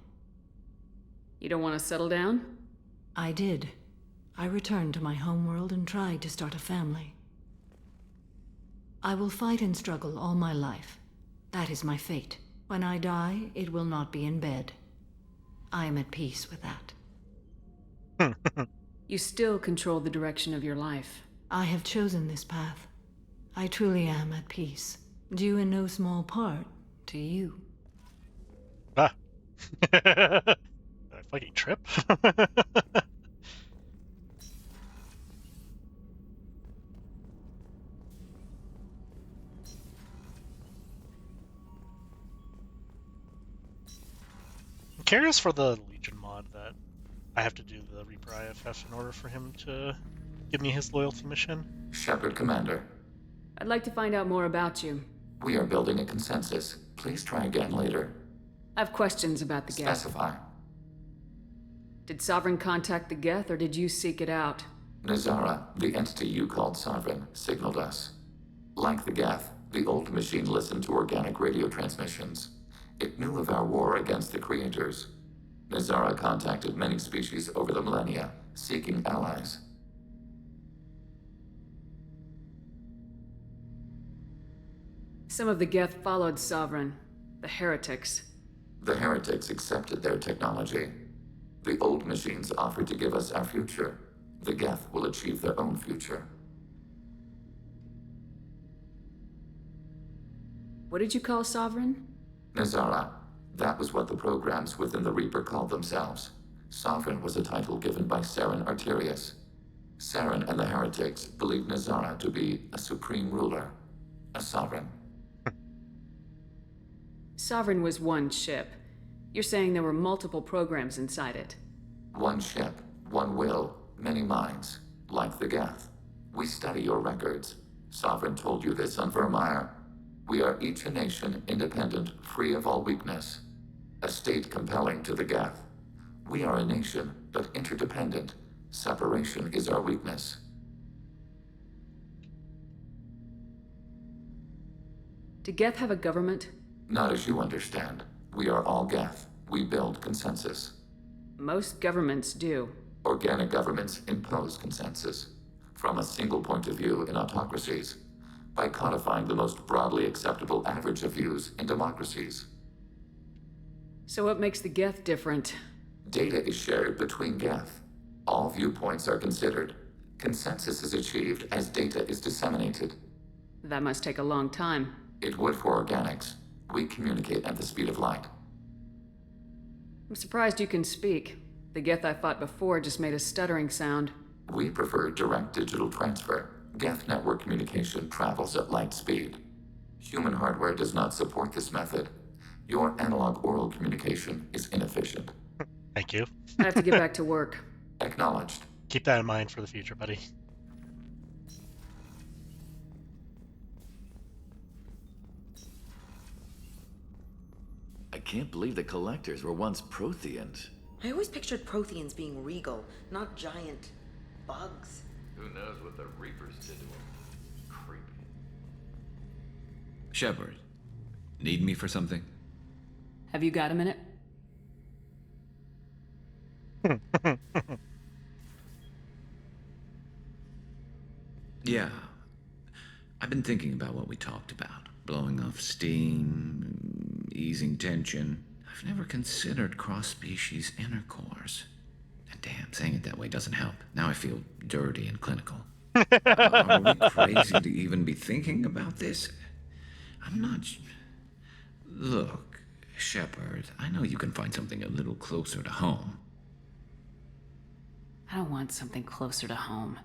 You don't want to settle down? I did. I returned to my homeworld and tried to start a family. I will fight and struggle all my life. That is my fate. When I die, it will not be in bed. I am at peace with that. You still control the direction of your life. I have chosen this path. I truly am at peace, due in no small part to you. Ah. Did I fucking trip? I'm curious for the Legion mod that I have to do the Reaper IFF in order for him to give me his loyalty mission. Shepard, Commander. I'd like to find out more about you. We are building a consensus. Please try again later. I have questions about the Geth. Specify. Did Sovereign contact the Geth, or did you seek it out? Nazara, the entity you called Sovereign, signaled us. Like the Geth, the old machine listened to organic radio transmissions. It knew of our war against the creators. Nazara contacted many species over the millennia, seeking allies. Some of the Geth followed Sovereign. The heretics. The heretics accepted their technology. The old machines offered to give us our future. The Geth will achieve their own future. What did you call Sovereign? Nazara. That was what the programs within the Reaper called themselves. Sovereign was a title given by Saren Arterius. Saren and the heretics believed Nazara to be a supreme ruler. A sovereign. Sovereign was one ship. You're saying there were multiple programs inside it. One ship, one will, many minds, like the Geth. We study your records. Sovereign told you this on Vermeer. We are each a nation, independent, free of all weakness. A state compelling to the Geth. We are a nation, but interdependent. Separation is our weakness. Do Geth have a government? Not as you understand. We are all Geth. We build consensus. Most governments do. Organic governments impose consensus. From a single point of view in autocracies. By codifying the most broadly acceptable average of views in democracies. So what makes the Geth different? Data is shared between Geth. All viewpoints are considered. Consensus is achieved as data is disseminated. That must take a long time. It would for organics. We communicate at the speed of light. I'm surprised you can speak. The Geth I fought before just made a stuttering sound. We prefer direct digital transfer. Geth network communication travels at light speed. Human hardware does not support this method. Your analog oral communication is inefficient. Thank you. I have to get back to work. Acknowledged. Keep that in mind for the future, buddy. I can't believe the Collectors were once Protheans. I always pictured Protheans being regal, not giant bugs. Who knows what the Reapers did to him? Creepy. Shepard, need me for something? Have you got a minute? Yeah. I've been thinking about what we talked about. Blowing off steam, easing tension. I've never considered cross-species intercourse. And damn, saying it that way doesn't help. Now I feel dirty and clinical. Are we crazy to even be thinking about this? I'm not... Look, Shepard, I know you can find something a little closer to home. I don't want something closer to home.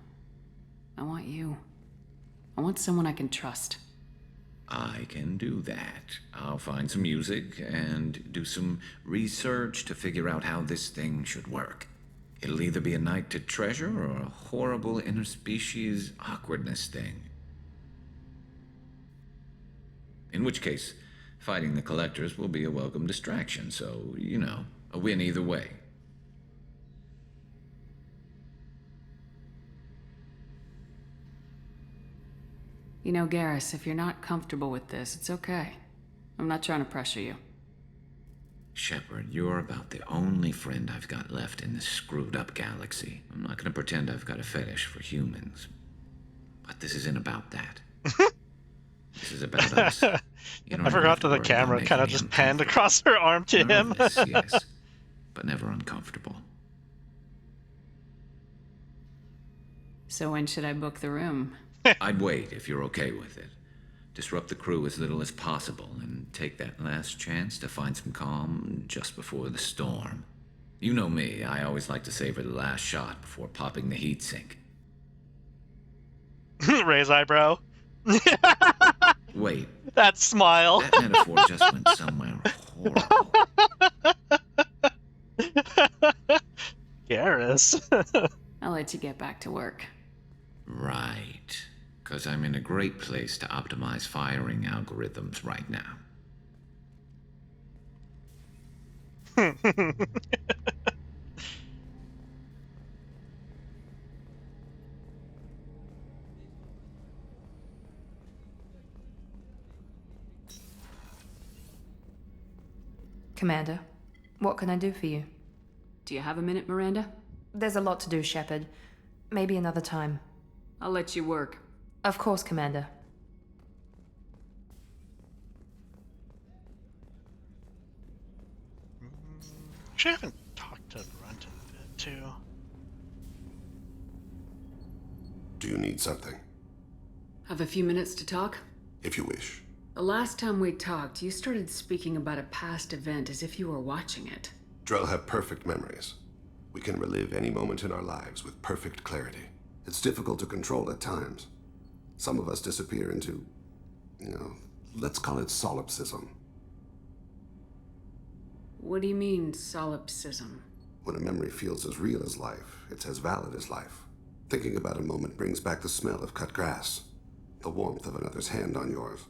I want you. I want someone I can trust. I can do that. I'll find some music and do some research to figure out how this thing should work. It'll either be a night to treasure or a horrible interspecies awkwardness thing. In which case, fighting the Collectors will be a welcome distraction, so, you know, a win either way. You know, Garrus, if you're not comfortable with this, it's okay. I'm not trying to pressure you. Shepard, you're about the only friend I've got left in this screwed up galaxy. I'm not gonna pretend I've got a fetish for humans. But this isn't about that. This is about us. You don't I ever forgot have to that the worry about camera making kind of me just panned across her arm to him. nervous, yes, but never uncomfortable. So when should I book the room? I'd wait if you're okay with it. Disrupt the crew as little as possible and take that last chance to find some calm just before the storm. You know me, I always like to savor the last shot before popping the heatsink. Raise eyebrow. Wait. That smile. That metaphor just went somewhere horrible. Garrus. I'll let you get back to work. Right. Because I'm in a great place to optimize firing algorithms right now. Commander, what can I do for you? Do you have a minute, Miranda? There's a lot to do, Shepard. Maybe another time. I'll let you work. Of course, Commander. Actually, I haven't talked to Runt in a bit, too. Do you need something? Have a few minutes to talk? If you wish. The last time we talked, you started speaking about a past event as if you were watching it. Drell have perfect memories. We can relive any moment in our lives with perfect clarity. It's difficult to control at times. Some of us disappear into, let's call it solipsism. What do you mean, solipsism? When a memory feels as real as life, it's as valid as life. Thinking about a moment brings back the smell of cut grass, the warmth of another's hand on yours,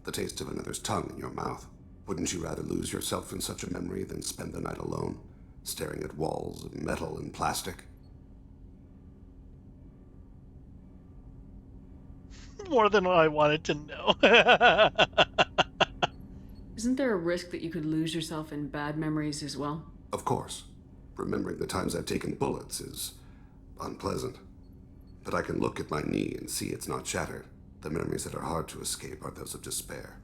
the taste of another's tongue in your mouth. Wouldn't you rather lose yourself in such a memory than spend the night alone, staring at walls of metal and plastic? More than I wanted to know. Isn't there a risk that you could lose yourself in bad memories as well? Of course. Remembering the times I've taken bullets is unpleasant. But I can look at my knee and see it's not shattered. The memories that are hard to escape are those of despair.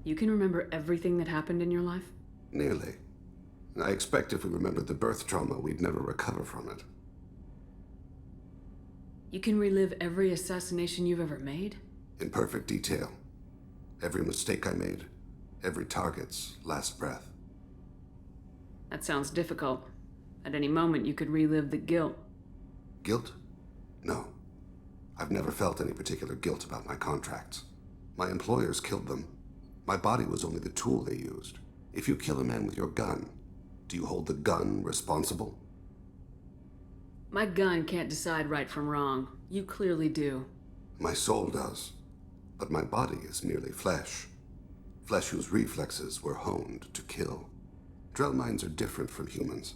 You can remember everything that happened in your life? Nearly. I expect if we remembered the birth trauma, we'd never recover from it. You can relive every assassination you've ever made? In perfect detail. Every mistake I made. Every target's last breath. That sounds difficult. At any moment, you could relive the guilt. Guilt? No. I've never felt any particular guilt about my contracts. My employers killed them. My body was only the tool they used. If you kill a man with your gun, do you hold the gun responsible? My gun can't decide right from wrong. You clearly do. My soul does. But my body is merely flesh. Flesh whose reflexes were honed to kill. Drell minds are different from humans.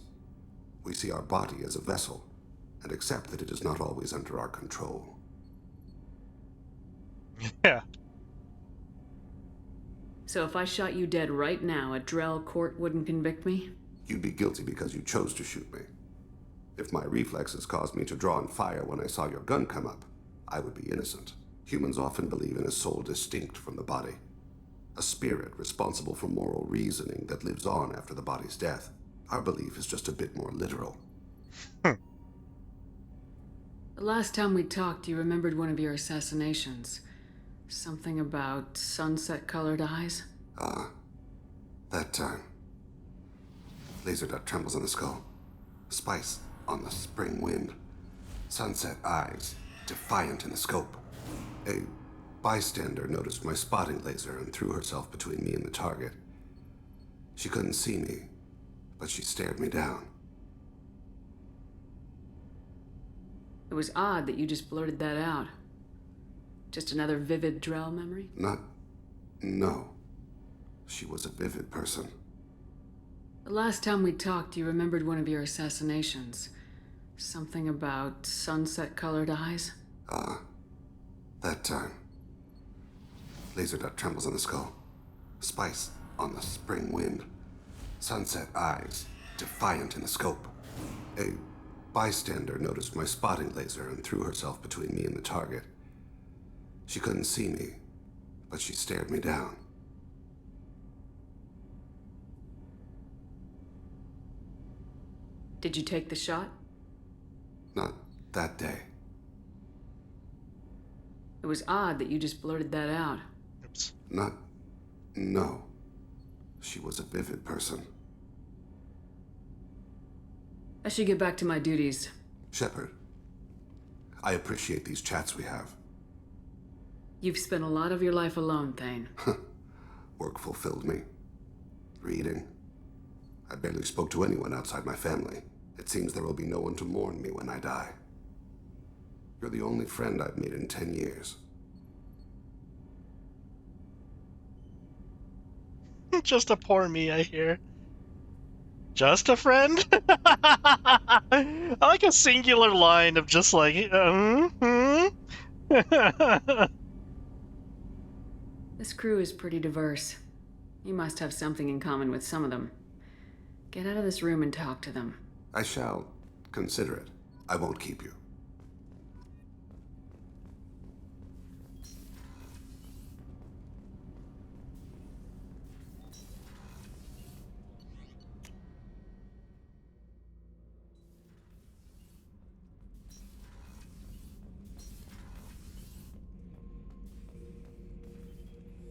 We see our body as a vessel, and accept that it is not always under our control. Yeah. So if I shot you dead right now, a Drell court wouldn't convict me? You'd be guilty because you chose to shoot me. If my reflexes caused me to draw and fire when I saw your gun come up, I would be innocent. Humans often believe in a soul distinct from the body. A spirit responsible for moral reasoning that lives on after the body's death. Our belief is just a bit more literal. The last time we talked, you remembered one of your assassinations. Something about sunset-colored eyes? That time. Laser dot trembles on the skull. Spice on the spring wind. Sunset eyes, defiant in the scope. A bystander noticed my spotting laser and threw herself between me and the target. She couldn't see me, but she stared me down. It was odd that you just blurted that out. Just another vivid Drell memory? No. She was a vivid person. The last time we talked, you remembered one of your assassinations. Something about sunset-colored eyes? That time. Laser dot trembles on the skull. Spice on the spring wind. Sunset eyes, defiant in the scope. A bystander noticed my spotting laser and threw herself between me and the target. She couldn't see me, but she stared me down. Did you take the shot? Not that day. It was odd that you just blurted that out. No. She was a vivid person. I should get back to my duties. Shepard, I appreciate these chats we have. You've spent a lot of your life alone, Thane. Work fulfilled me. Reading. I barely spoke to anyone outside my family. It seems there will be no one to mourn me when I die. You're the only friend I've made in 10 years. Just a poor me, I hear. Just a friend? I like a singular line of just like, This crew is pretty diverse. You must have something in common with some of them. Get out of this room and talk to them. I shall consider it. I won't keep you.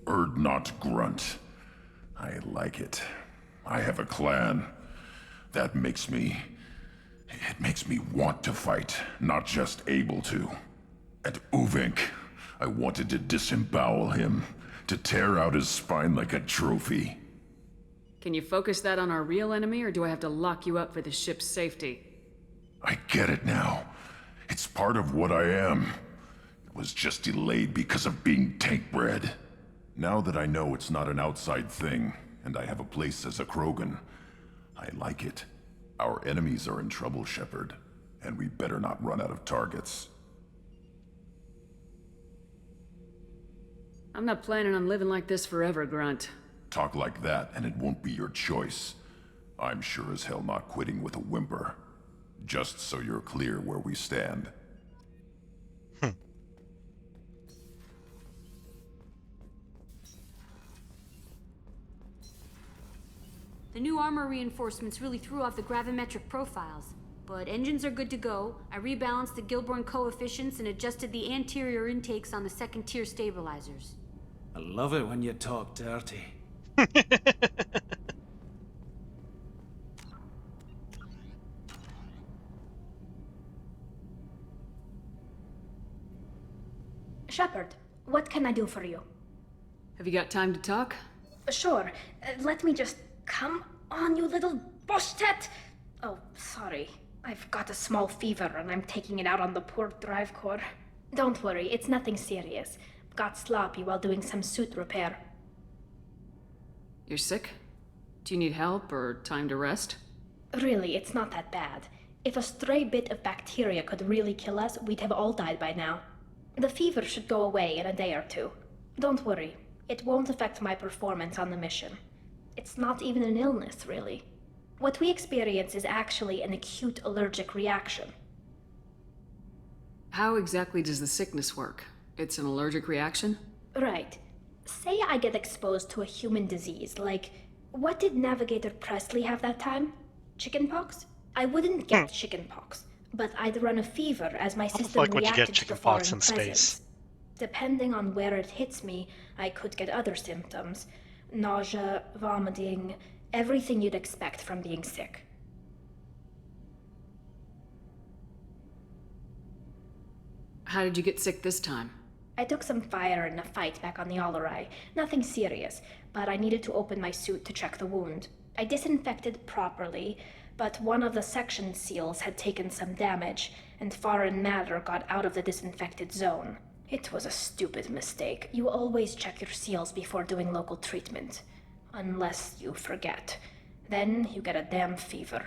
Erd not grunt. I like it. I have a clan. That makes me... It makes me want to fight, not just able to. At Uvink, I wanted to disembowel him, to tear out his spine like a trophy. Can you focus that on our real enemy, or do I have to lock you up for the ship's safety? I get it now. It's part of what I am. It was just delayed because of being tank bred. Now that I know it's not an outside thing, and I have a place as a Krogan, I like it. Our enemies are in trouble, Shepard, and we better not run out of targets. I'm not planning on living like this forever, Grunt. Talk like that, and it won't be your choice. I'm sure as hell not quitting with a whimper. Just so you're clear where we stand. The new armor reinforcements really threw off the gravimetric profiles. But engines are good to go. I rebalanced the Gilborn coefficients and adjusted the anterior intakes on the second-tier stabilizers. I love it when you talk dirty. Shepard, what can I do for you? Have you got time to talk? Sure. Let me just... Come on, you little boshtet! Oh, sorry. I've got a small fever and I'm taking it out on the poor drive core. Don't worry, it's nothing serious. Got sloppy while doing some suit repair. You're sick? Do you need help or time to rest? Really, it's not that bad. If a stray bit of bacteria could really kill us, we'd have all died by now. The fever should go away in a day or two. Don't worry, it won't affect my performance on the mission. It's not even an illness, really. What we experience is actually an acute allergic reaction. How exactly does the sickness work? It's an allergic reaction? Right. Say I get exposed to a human disease, like... What did Navigator Presley have that time? Chickenpox? I wouldn't get chickenpox, but I'd run a fever as my system like would you reacted get to the chickenpox foreign in presence. space? Depending on where it hits me, I could get other symptoms. Nausea, vomiting, everything you'd expect from being sick. How did you get sick this time? I took some fire in a fight back on the Allerai. Nothing serious, but I needed to open my suit to check the wound. I disinfected properly, but one of the section seals had taken some damage, and foreign matter got out of the disinfected zone. It was a stupid mistake. You always check your seals before doing local treatment. Unless you forget. Then you get a damn fever.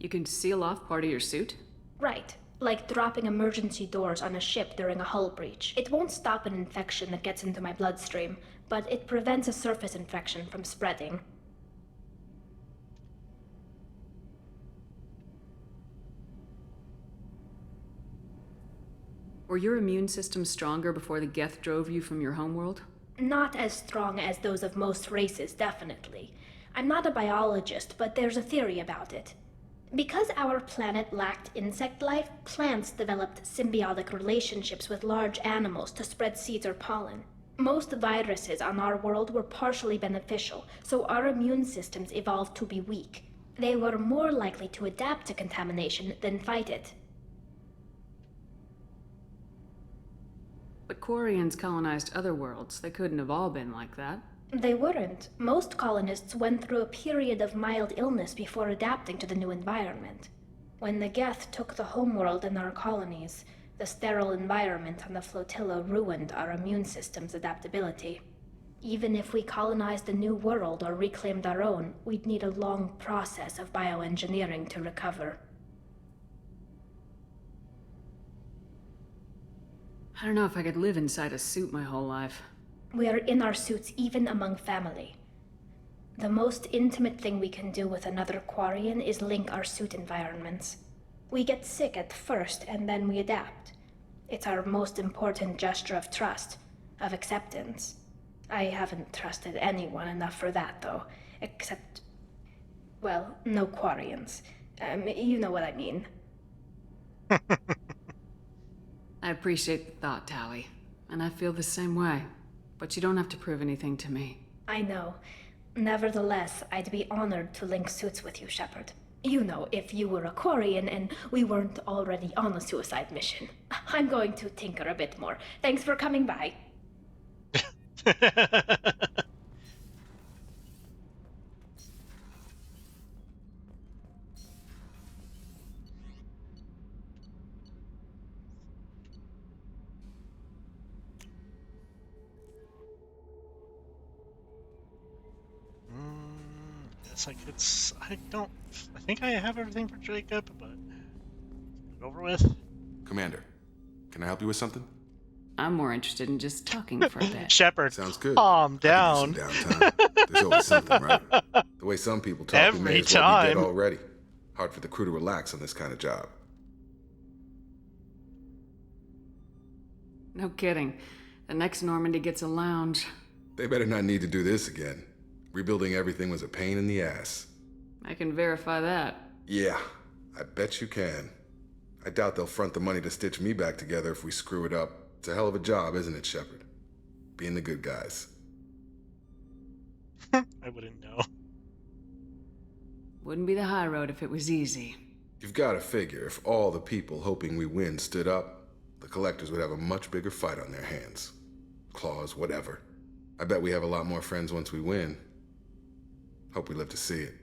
You can seal off part of your suit? Right. Like dropping emergency doors on a ship during a hull breach. It won't stop an infection that gets into my bloodstream, but it prevents a surface infection from spreading. Were your immune system stronger before the Geth drove you from your homeworld? Not as strong as those of most races, definitely. I'm not a biologist, but there's a theory about it. Because our planet lacked insect life, plants developed symbiotic relationships with large animals to spread seeds or pollen. Most viruses on our world were partially beneficial, so our immune systems evolved to be weak. They were more likely to adapt to contamination than fight it. But Quarians colonized other worlds. They couldn't have all been like that. They weren't. Most colonists went through a period of mild illness before adapting to the new environment. When the Geth took the homeworld in our colonies, the sterile environment on the flotilla ruined our immune system's adaptability. Even if we colonized a new world or reclaimed our own, we'd need a long process of bioengineering to recover. I don't know if I could live inside a suit my whole life. We are in our suits even among family. The most intimate thing we can do with another Quarian is link our suit environments. We get sick at first and then we adapt. It's our most important gesture of trust, of acceptance. I haven't trusted anyone enough for that, though, except... well, no Quarians. You know what I mean. I appreciate the thought, Tally, and I feel the same way. But you don't have to prove anything to me. I know. Nevertheless, I'd be honored to link suits with you, Shepard. You know, if you were a Quarian and we weren't already on a suicide mission. I'm going to tinker a bit more. Thanks for coming by. I think I have everything for Jacob, but get it over with. Commander, can I help you with something? I'm more interested in just talking for a bit. Shepard, sounds good. Calm down. There's always something, right? The way some people talk, we may Every as well be dead time. already. Hard for the crew to relax on this kind of job. No kidding. The next Normandy gets a lounge. They better not need to do this again. Rebuilding everything was a pain in the ass. I can verify that. Yeah, I bet you can. I doubt they'll front the money to stitch me back together if we screw it up. It's a hell of a job, isn't it, Shepard? Being the good guys. I wouldn't know. Wouldn't be the high road if it was easy. You've got to figure if all the people hoping we win stood up, the collectors would have a much bigger fight on their hands. Claws, whatever. I bet we have a lot more friends once we win. Hope we live to see it.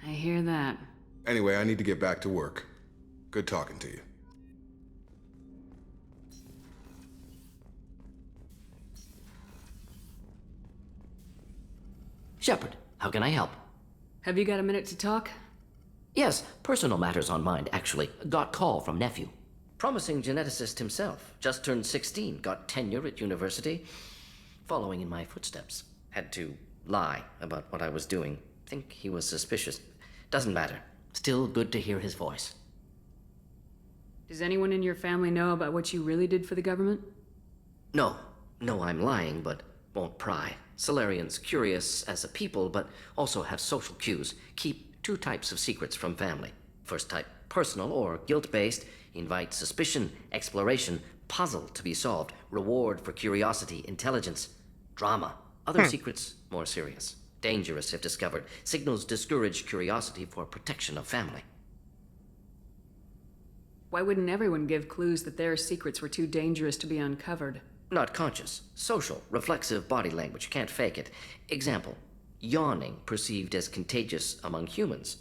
I hear that. Anyway, I need to get back to work. Good talking to you. Shepard, how can I help? Have you got a minute to talk? Yes, personal matters on mind, actually. Got call from nephew. Promising geneticist himself. Just turned 16, got tenure at university. Following in my footsteps. Had to lie about what I was doing. Think he was suspicious. Doesn't matter. Still good to hear his voice. Does anyone in your family know about what you really did for the government? No. No, I'm lying, but won't pry. Solarians curious as a people, but also have social cues. Keep two types of secrets from family. First type, personal or guilt-based. Invite suspicion, exploration, puzzle to be solved. Reward for curiosity, intelligence, drama. Other secrets, more serious. Dangerous if discovered. Signals discourage curiosity for protection of family. Why wouldn't everyone give clues that their secrets were too dangerous to be uncovered? Not conscious. Social, reflexive body language. Can't fake it. Example. Yawning perceived as contagious among humans.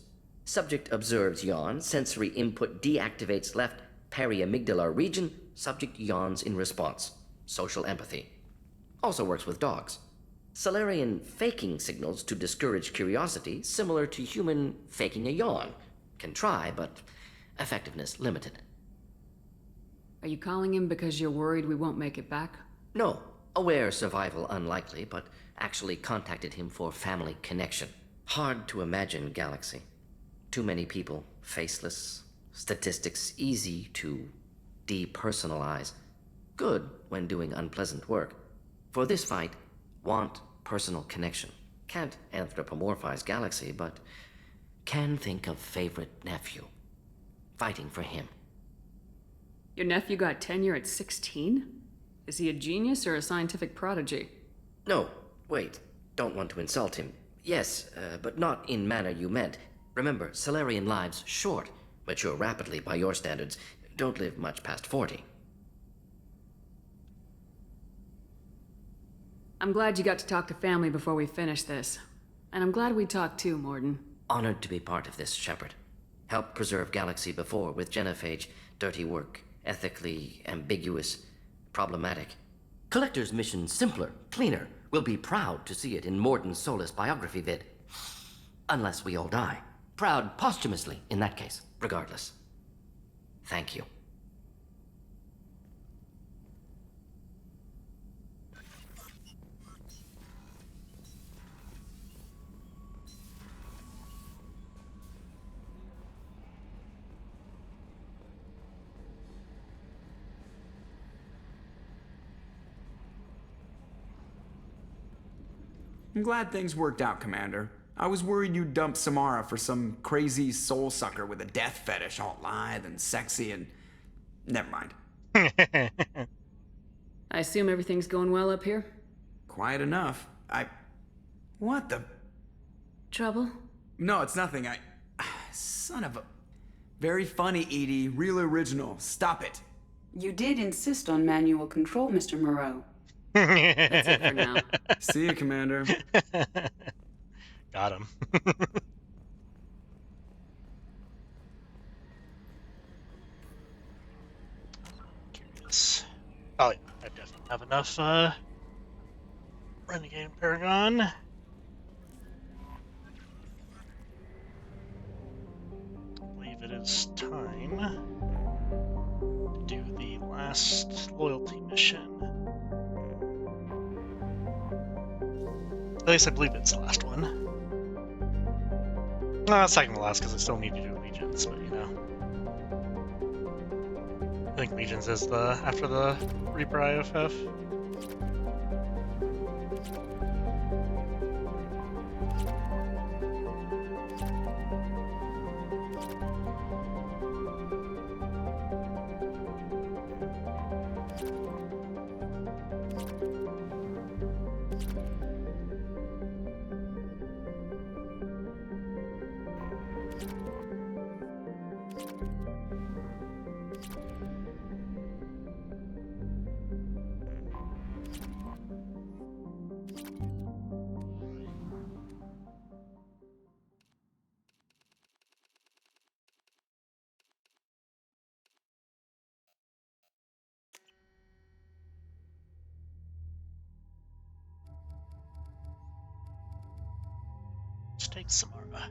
Subject observes yawn. Sensory input deactivates left periamygdalar region. Subject yawns in response. Social empathy. Also works with dogs. Solarian faking signals to discourage curiosity, similar to human faking a yawn. can try, but effectiveness limited. Are you calling him because you're worried we won't make it back? No, aware survival unlikely, but actually contacted him for family connection. Hard to imagine galaxy. Too many people, faceless, statistics easy to depersonalize. Good when doing unpleasant work. For this fight, want personal connection. Can't anthropomorphize galaxy, but can think of favorite nephew. Fighting for him. Your nephew got tenure at 16? Is he a genius or a scientific prodigy? No, wait. Don't want to insult him. Yes, but not in manner you meant. Remember, Salarian lives short. Mature rapidly by your standards. Don't live much past 40. I'm glad you got to talk to family before we finish this. And I'm glad we talked too, Morden. Honored to be part of this, Shepard. Helped preserve Galaxy before with Genophage. Dirty work. Ethically ambiguous. Problematic. Collector's mission simpler, cleaner. We'll be proud to see it in Morden Solus biography vid. Unless we all die. Proud posthumously, in that case. Regardless. Thank you. I'm glad things worked out, Commander. I was worried you'd dump Samara for some crazy soul sucker with a death fetish, all lithe and sexy and... Never mind. I assume everything's going well up here? Quiet enough. What the... Trouble? No, it's nothing. Son of a... Very funny, Edie. Real original. Stop it. You did insist on manual control, Mr. Moreau. That's it for now. See you, Commander. Got him. Curious. Oh yeah, I definitely have enough Renegade and Paragon. I believe it is time to do the last loyalty mission. At least I believe it's the last one. No, second to last because I still need to do Legions, but you know. I think Legions is after the Reaper IFF. Let's take Samara.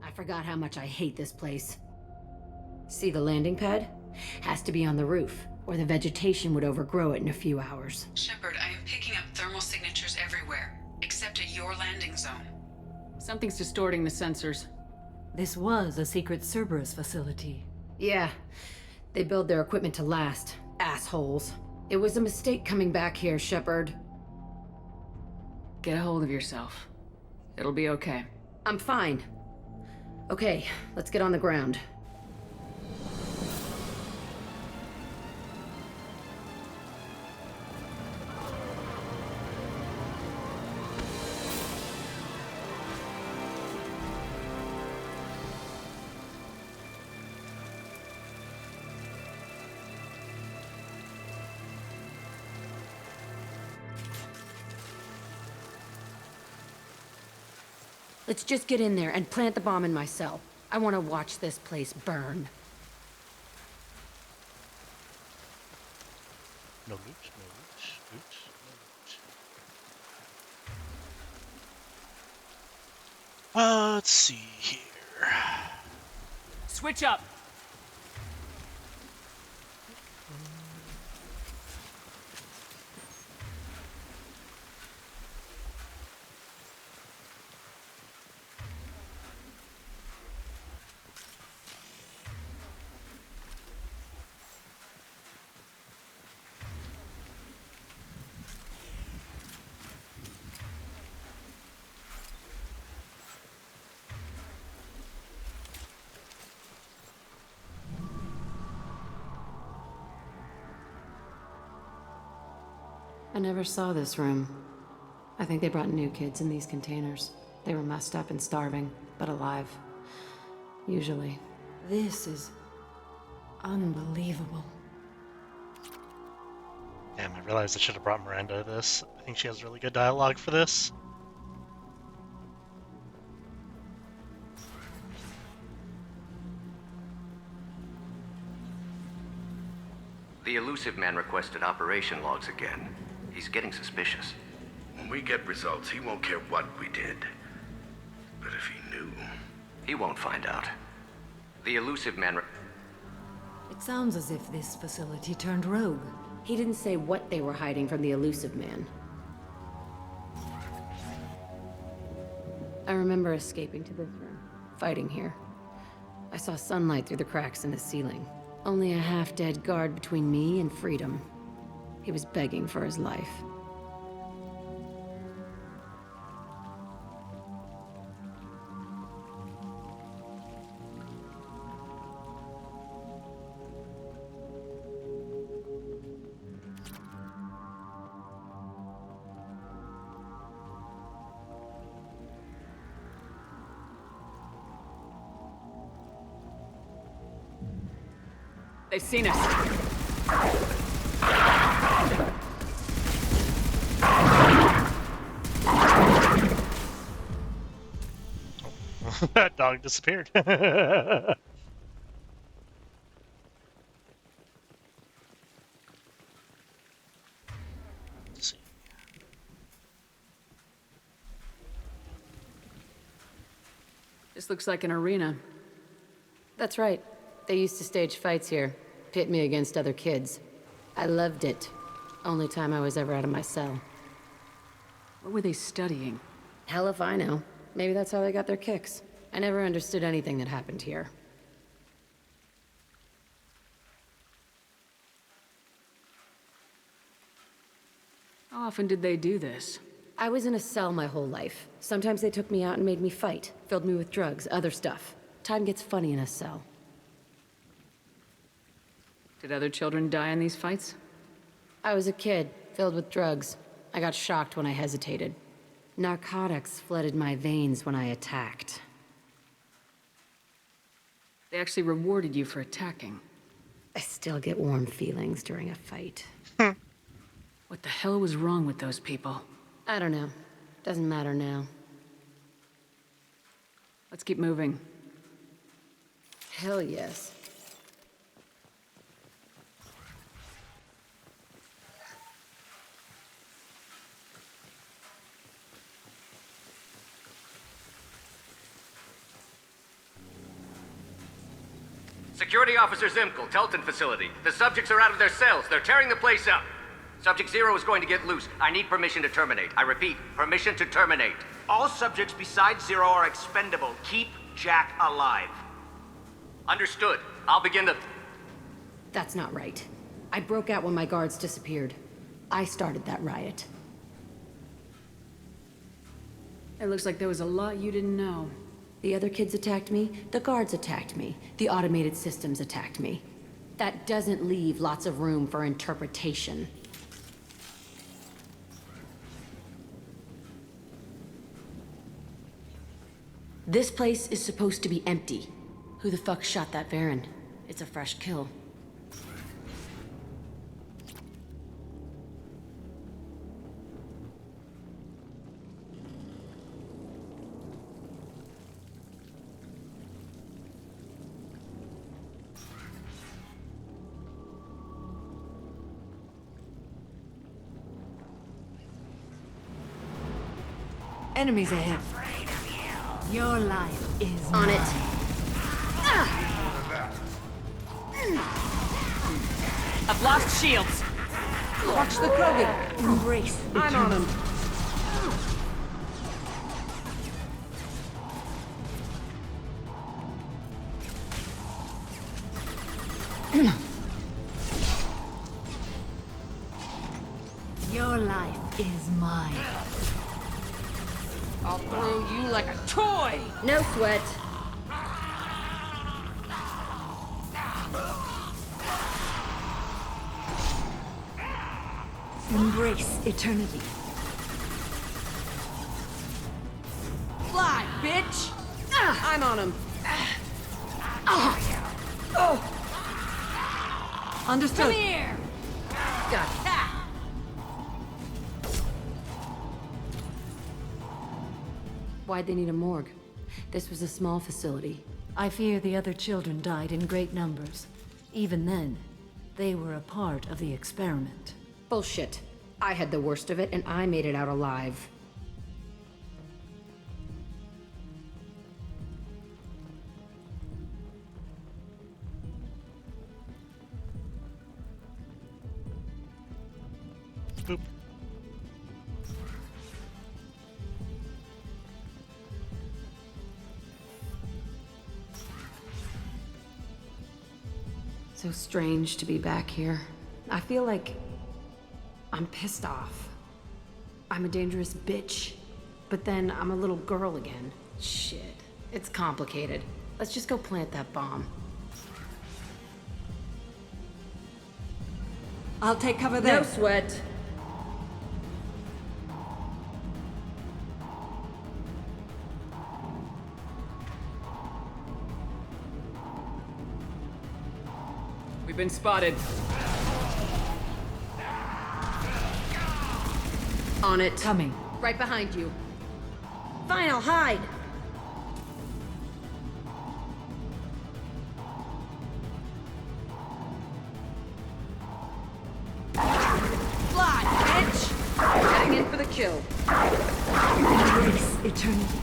I forgot how much I hate this place. See the landing pad? Has to be on the roof, or the vegetation would overgrow it in a few hours. Shepard, I am picking up thermal signatures everywhere, except at your landing zone. Something's distorting the sensors. This was a secret Cerberus facility. Yeah, they build their equipment to last. Assholes. It was a mistake coming back here, Shepard. Get a hold of yourself. It'll be okay. I'm fine. Okay, let's get on the ground. Let's just get in there and plant the bomb in my cell. I want to watch this place burn. No loot, no loot, loot, no loot. Let's see here. Switch up. I never saw this room. I think they brought new kids in these containers. They were messed up and starving, but alive. Usually. This is unbelievable. Damn, I realized I should have brought Miranda to this. I think she has really good dialogue for this. The elusive man requested operation logs again. He's getting suspicious. When we get results, he won't care what we did. But if he knew... He won't find out. The elusive man... It sounds as if this facility turned rogue. He didn't say what they were hiding from the elusive man. I remember escaping to this room, fighting here. I saw sunlight through the cracks in the ceiling. Only a half-dead guard between me and freedom. He was begging for his life. They've seen us. That dog disappeared. Let's see. This looks like an arena. That's right. They used to stage fights here, pit me against other kids. I loved it. Only time I was ever out of my cell. What were they studying? Hell if I know. Maybe that's how they got their kicks. I never understood anything that happened here. How often did they do this? I was in a cell my whole life. Sometimes they took me out and made me fight, filled me with drugs, other stuff. Time gets funny in a cell. Did other children die in these fights? I was a kid, filled with drugs. I got shocked when I hesitated. Narcotics flooded my veins when I attacked. They actually rewarded you for attacking. I still get warm feelings during a fight. What the hell was wrong with those people? I don't know. Doesn't matter now. Let's keep moving. Hell yes. Security Officer Zimkel, Telton facility. The subjects are out of their cells. They're tearing the place up. Subject Zero is going to get loose. I need permission to terminate. I repeat, permission to terminate. All subjects besides Zero are expendable. Keep Jack alive. Understood. I'll begin the... That's not right. I broke out when my guards disappeared. I started that riot. It looks like there was a lot you didn't know. The other kids attacked me, the guards attacked me, the automated systems attacked me. That doesn't leave lots of room for interpretation. This place is supposed to be empty. Who the fuck shot that Varren? It's a fresh kill. Enemies ahead. Your life is On it. I've lost shields. Watch the Krogan. Embrace. I'm on him. Your life is mine. I'll throw you like a toy. No sweat. Embrace eternity. Fly, bitch. I'm on him. Understood. Come here. Got it. Why'd they need a morgue? This was a small facility. I fear the other children died in great numbers. Even then, they were a part of the experiment. Bullshit. I had the worst of it, and I made it out alive. Boop. So strange to be back here. I feel like I'm pissed off. I'm a dangerous bitch. But then I'm a little girl again. Shit. It's complicated. Let's just go plant that bomb. I'll take cover there. No sweat. We've been spotted. On it. Coming. Right behind you. Fine, I'll hide. Fly, bitch. Getting in for the kill. Embrace eternity.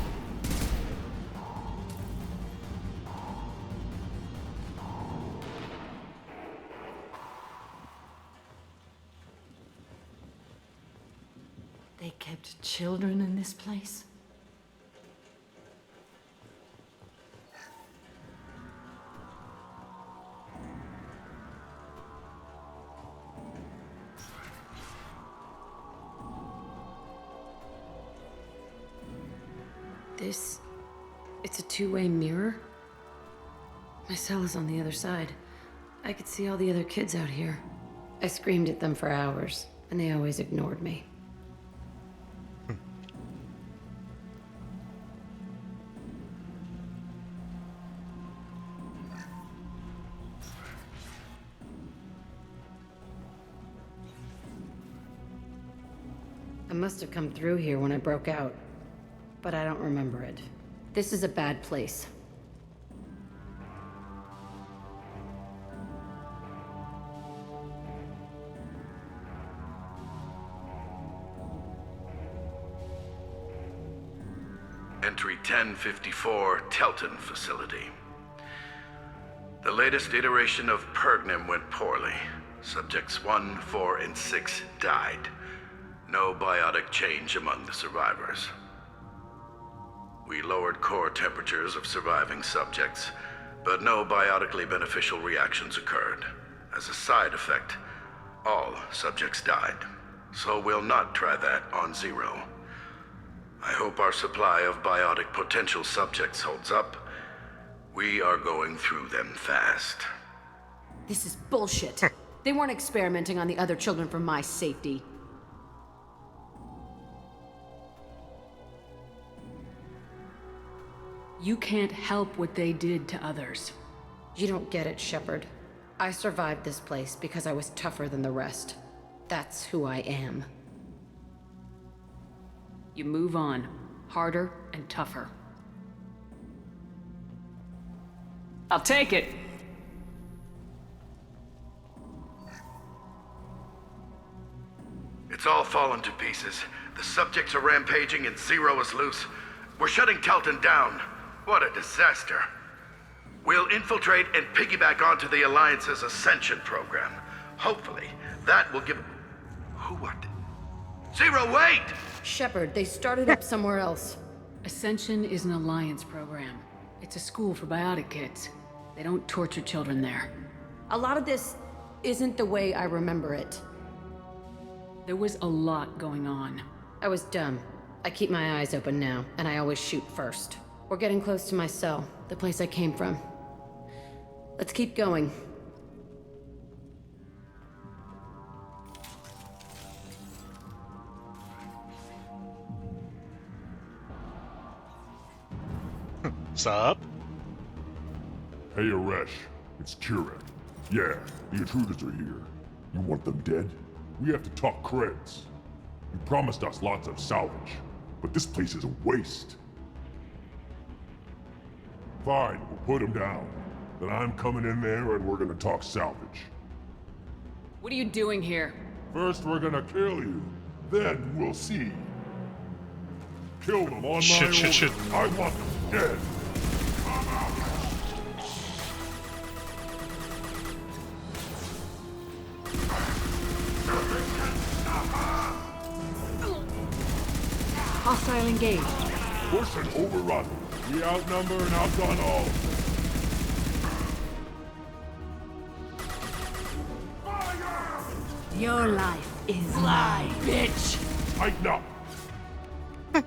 They kept children in this place? It's a two-way mirror? My cell is on the other side. I could see all the other kids out here. I screamed at them for hours, and they always ignored me. I must have come through here when I broke out, but I don't remember it. This is a bad place. Entry 1054, Telton Facility. The latest iteration of Pergnim went poorly. Subjects 1, 4, and 6 died. No biotic change among the survivors. We lowered core temperatures of surviving subjects, but no biotically beneficial reactions occurred. As a side effect, all subjects died. So we'll not try that on Zero. I hope our supply of biotic potential subjects holds up. We are going through them fast. This is bullshit. They weren't experimenting on the other children for my safety. You can't help what they did to others. You don't get it, Shepard. I survived this place because I was tougher than the rest. That's who I am. You move on, harder and tougher. I'll take it. It's all fallen to pieces. The subjects are rampaging and Zero is loose. We're shutting Telton down. What a disaster. We'll infiltrate and piggyback onto the Alliance's Ascension program. Hopefully, that will give... Who are they? Zero, wait! Shepard, they started up somewhere else. Ascension is an Alliance program. It's a school for biotic kids. They don't torture children there. A lot of this isn't the way I remember it. There was a lot going on. I was dumb. I keep my eyes open now, and I always shoot first. We're getting close to my cell, the place I came from. Let's keep going. Sup? Hey, Aresh. It's Kieran. Yeah, the intruders are here. You want them dead? We have to talk creds. You promised us lots of salvage, but this place is a waste. Fine, we'll put them down. Then I'm coming in there and we're gonna talk salvage. What are you doing here? First we're gonna kill you, then we'll see. Kill them on my Shit. order. I want them dead. Hostile engaged. Push and overrun. We outnumber and outgun all. Your life is mine, bitch! Tighten up.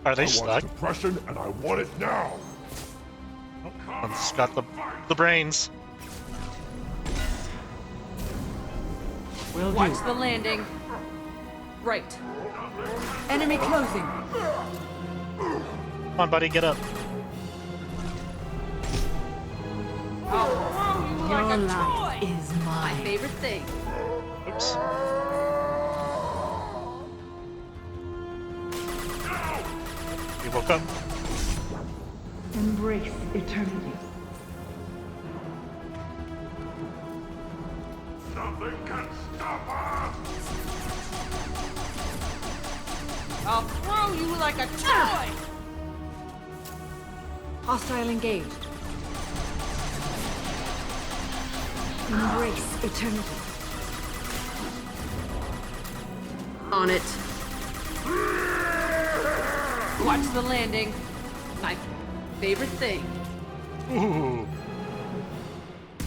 Are they I want stuck? suppression and I want it now. It's got the brains. Watch the landing. Right. Enemy closing. Come on, buddy, get up. Your life is My mine. favorite thing. Oops. He woke up. Embrace eternity. Nothing can stop us. I'll throw you like a toy! Hostile engaged. Embrace eternity. On it. Watch the landing. My favorite thing. Ooh.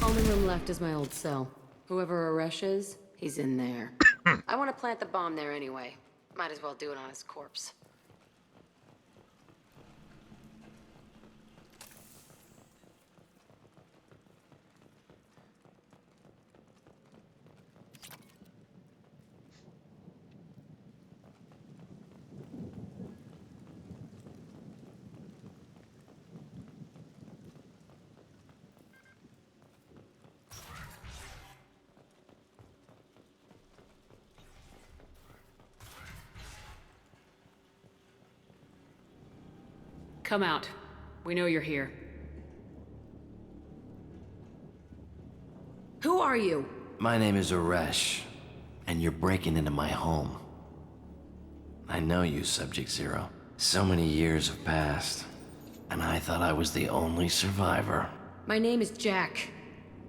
Only room left is my old cell. Whoever Aresh is, he's in there. I want to plant the bomb there anyway. Might as well do it on his corpse. Come out. We know you're here. Who are you? My name is Aresh, and you're breaking into my home. I know you, Subject Zero. So many years have passed, and I thought I was the only survivor. My name is Jack.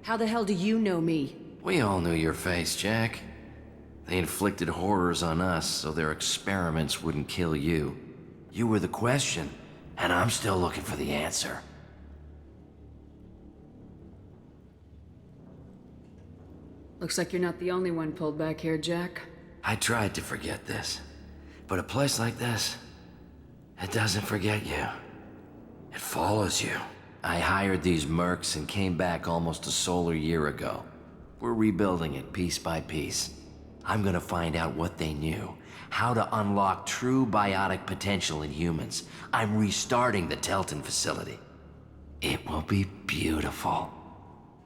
How the hell do you know me? We all knew your face, Jack. They inflicted horrors on us so their experiments wouldn't kill you. You were the question, and I'm still looking for the answer. Looks like you're not the only one pulled back here, Jack. I tried to forget this, but a place like this, it doesn't forget you. It follows you. I hired these mercs and came back almost a solar year ago. We're rebuilding it piece by piece. I'm gonna find out what they knew, how to unlock true biotic potential in humans. I'm restarting the Telton facility. It will be beautiful.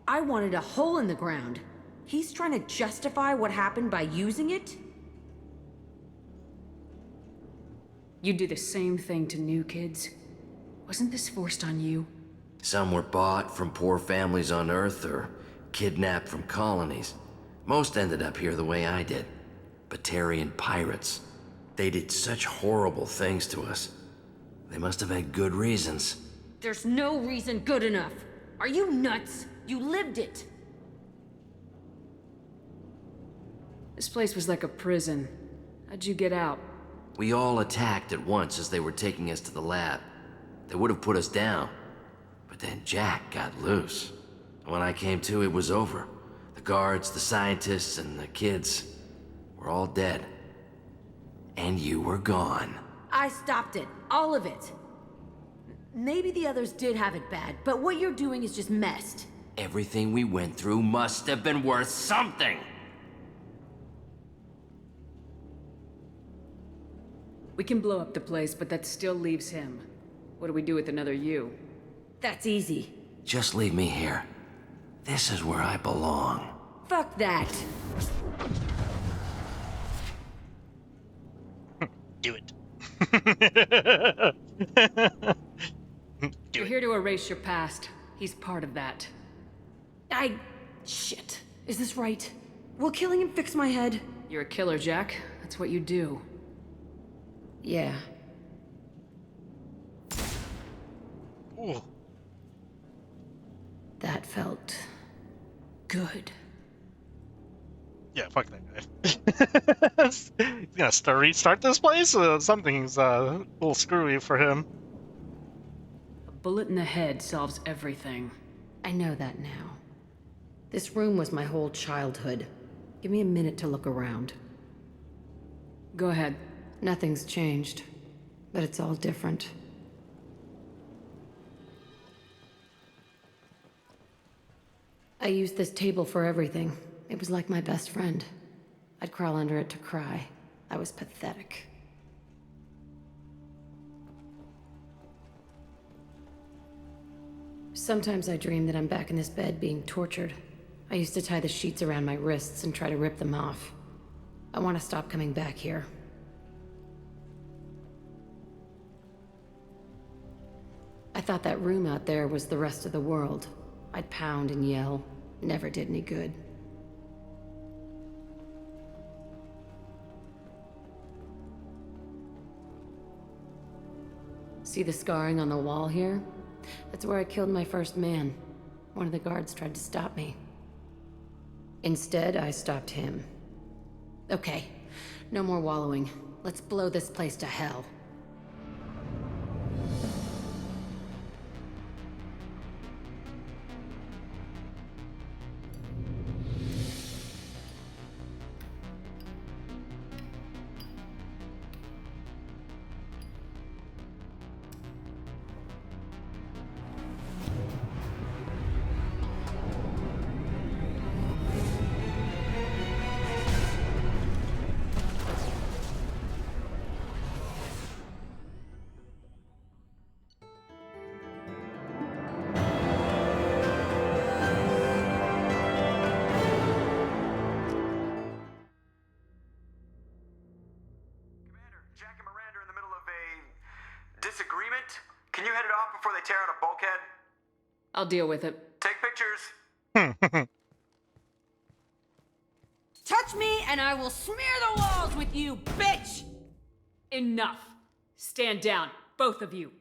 I wanted a hole in the ground. He's trying to justify what happened by using it? You do the same thing to new kids. Wasn't this forced on you? Some were bought from poor families on Earth or kidnapped from colonies. Most ended up here the way I did. Batarian pirates. They did such horrible things to us. They must have had good reasons. There's no reason good enough. Are you nuts? You lived it. This place was like a prison. How'd you get out? We all attacked at once as they were taking us to the lab. They would have put us down. But then Jack got loose. When I came to, it was over. The guards, the scientists, and the kids were all dead. And you were gone. I stopped it. All of it. Maybe the others did have it bad, but what you're doing is just messed. Everything we went through must have been worth something. We can blow up the place, but that still leaves him. What do we do with another you? That's easy. Just leave me here. This is where I belong. Fuck that. Do it. You're here to erase your past. He's part of that. Shit. Is this right? Will killing him fix my head? You're a killer, Jack. That's what you do. Yeah. Ooh. That felt good. Yeah, fuck that guy. He's gonna restart this place? Something's a little screwy for him. A bullet in the head solves everything. I know that now. This room was my whole childhood. Give me a minute to look around. Go ahead. Nothing's changed, but it's all different. I used this table for everything. It was like my best friend. I'd crawl under it to cry. I was pathetic. Sometimes I dream that I'm back in this bed being tortured. I used to tie the sheets around my wrists and try to rip them off. I want to stop coming back here. I thought that room out there was the rest of the world. I'd pound and yell. Never did any good. See the scarring on the wall here? That's where I killed my first man. One of the guards tried to stop me. Instead, I stopped him. Okay, no more wallowing. Let's blow this place to hell. Disagreement? Can you head it off before they tear out a bulkhead? I'll deal with it. Take pictures. Touch me and I will smear the walls with you, bitch! Enough. Stand down, both of you.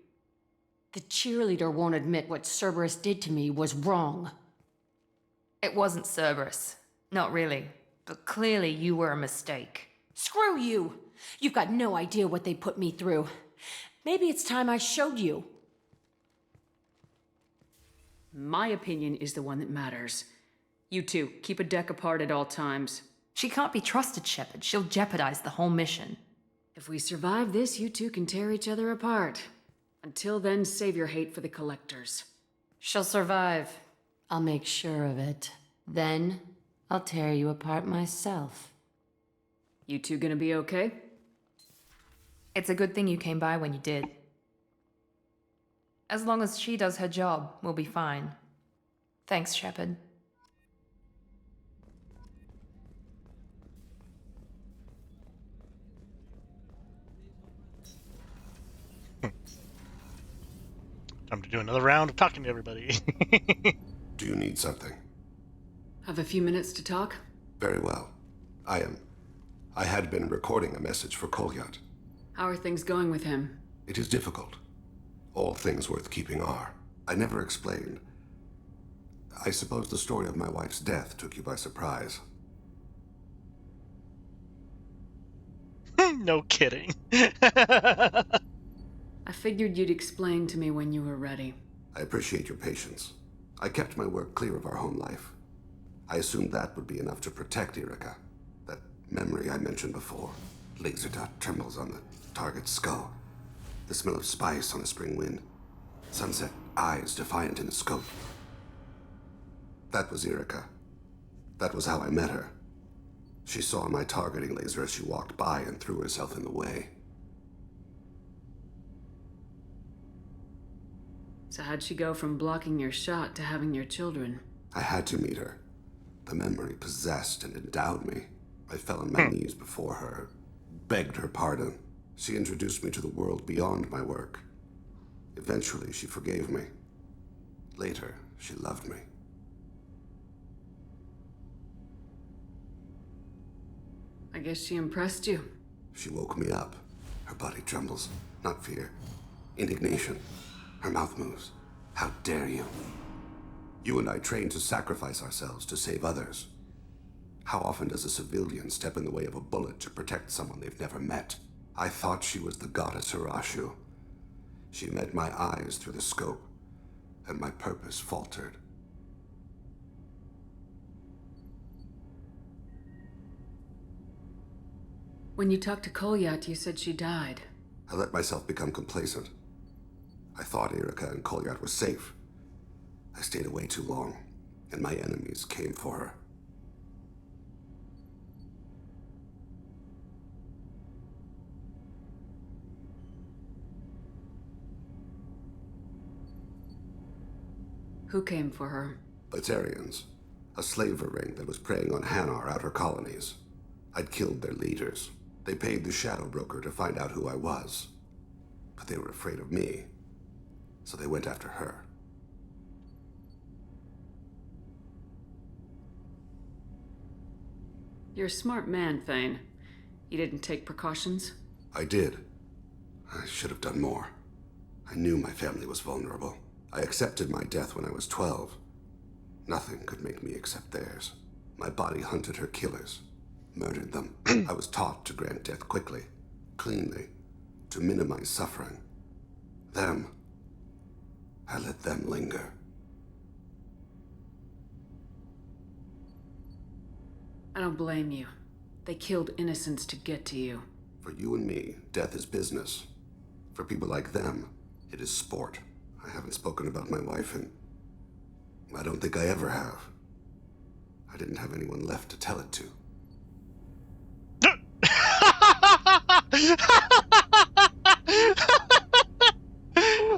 The cheerleader won't admit what Cerberus did to me was wrong. It wasn't Cerberus. Not really. But clearly you were a mistake. Screw you! You've got no idea what they put me through. Maybe it's time I showed you. My opinion is the one that matters. You two, keep a deck apart at all times. She can't be trusted, Shepard. She'll jeopardize the whole mission. If we survive this, you two can tear each other apart. Until then, save your hate for the Collectors. She'll survive. I'll make sure of it. Then, I'll tear you apart myself. You two gonna be okay? It's a good thing you came by when you did. As long as she does her job, we'll be fine. Thanks, Shepard. Time to do another round of talking to everybody. Do you need something? Have a few minutes to talk? Very well. I am I had been recording a message for Kolyat. How are things going with him? It is difficult. All things worth keeping are. I never explained. I suppose the story of my wife's death took you by surprise. No kidding. I figured you'd explain to me when you were ready. I appreciate your patience. I kept my work clear of our home life. I assumed that would be enough to protect Erica. That memory I mentioned before. Laser dot trembles on the target's skull. The smell of spice on a spring wind. Sunset eyes defiant in the scope. That was Erica. That was how I met her. She saw my targeting laser as she walked by and threw herself in the way. So how'd she go from blocking your shot to having your children? I had to meet her. The memory possessed and endowed me. I fell on my knees before her, begged her pardon. She introduced me to the world beyond my work. Eventually, she forgave me. Later, she loved me. I guess she impressed you. She woke me up. Her body trembles. Not fear. Indignation. Her mouth moves. How dare you? You and I trained to sacrifice ourselves to save others. How often does a civilian step in the way of a bullet to protect someone they've never met? I thought she was the goddess Hirashu. She met my eyes through the scope, and my purpose faltered. When you talked to Kolyat, you said she died. I let myself become complacent. I thought Erica and Kolyat were safe. I stayed away too long, and my enemies came for her. Who came for her? Batarians, a slaver ring that was preying on Hanar outer colonies. I'd killed their leaders. They paid the Shadow Broker to find out who I was. But they were afraid of me, so they went after her. You're a smart man, Thane. You didn't take precautions? I did. I should have done more. I knew my family was vulnerable. I accepted my death when I was 12. Nothing could make me accept theirs. My body hunted her killers, murdered them. I was taught to grant death quickly, cleanly, to minimize suffering. Them, I let them linger. I don't blame you. They killed innocents to get to you. For you and me, death is business. For people like them, it is sport. I haven't spoken about my wife, and I don't think I ever have. I didn't have anyone left to tell it to.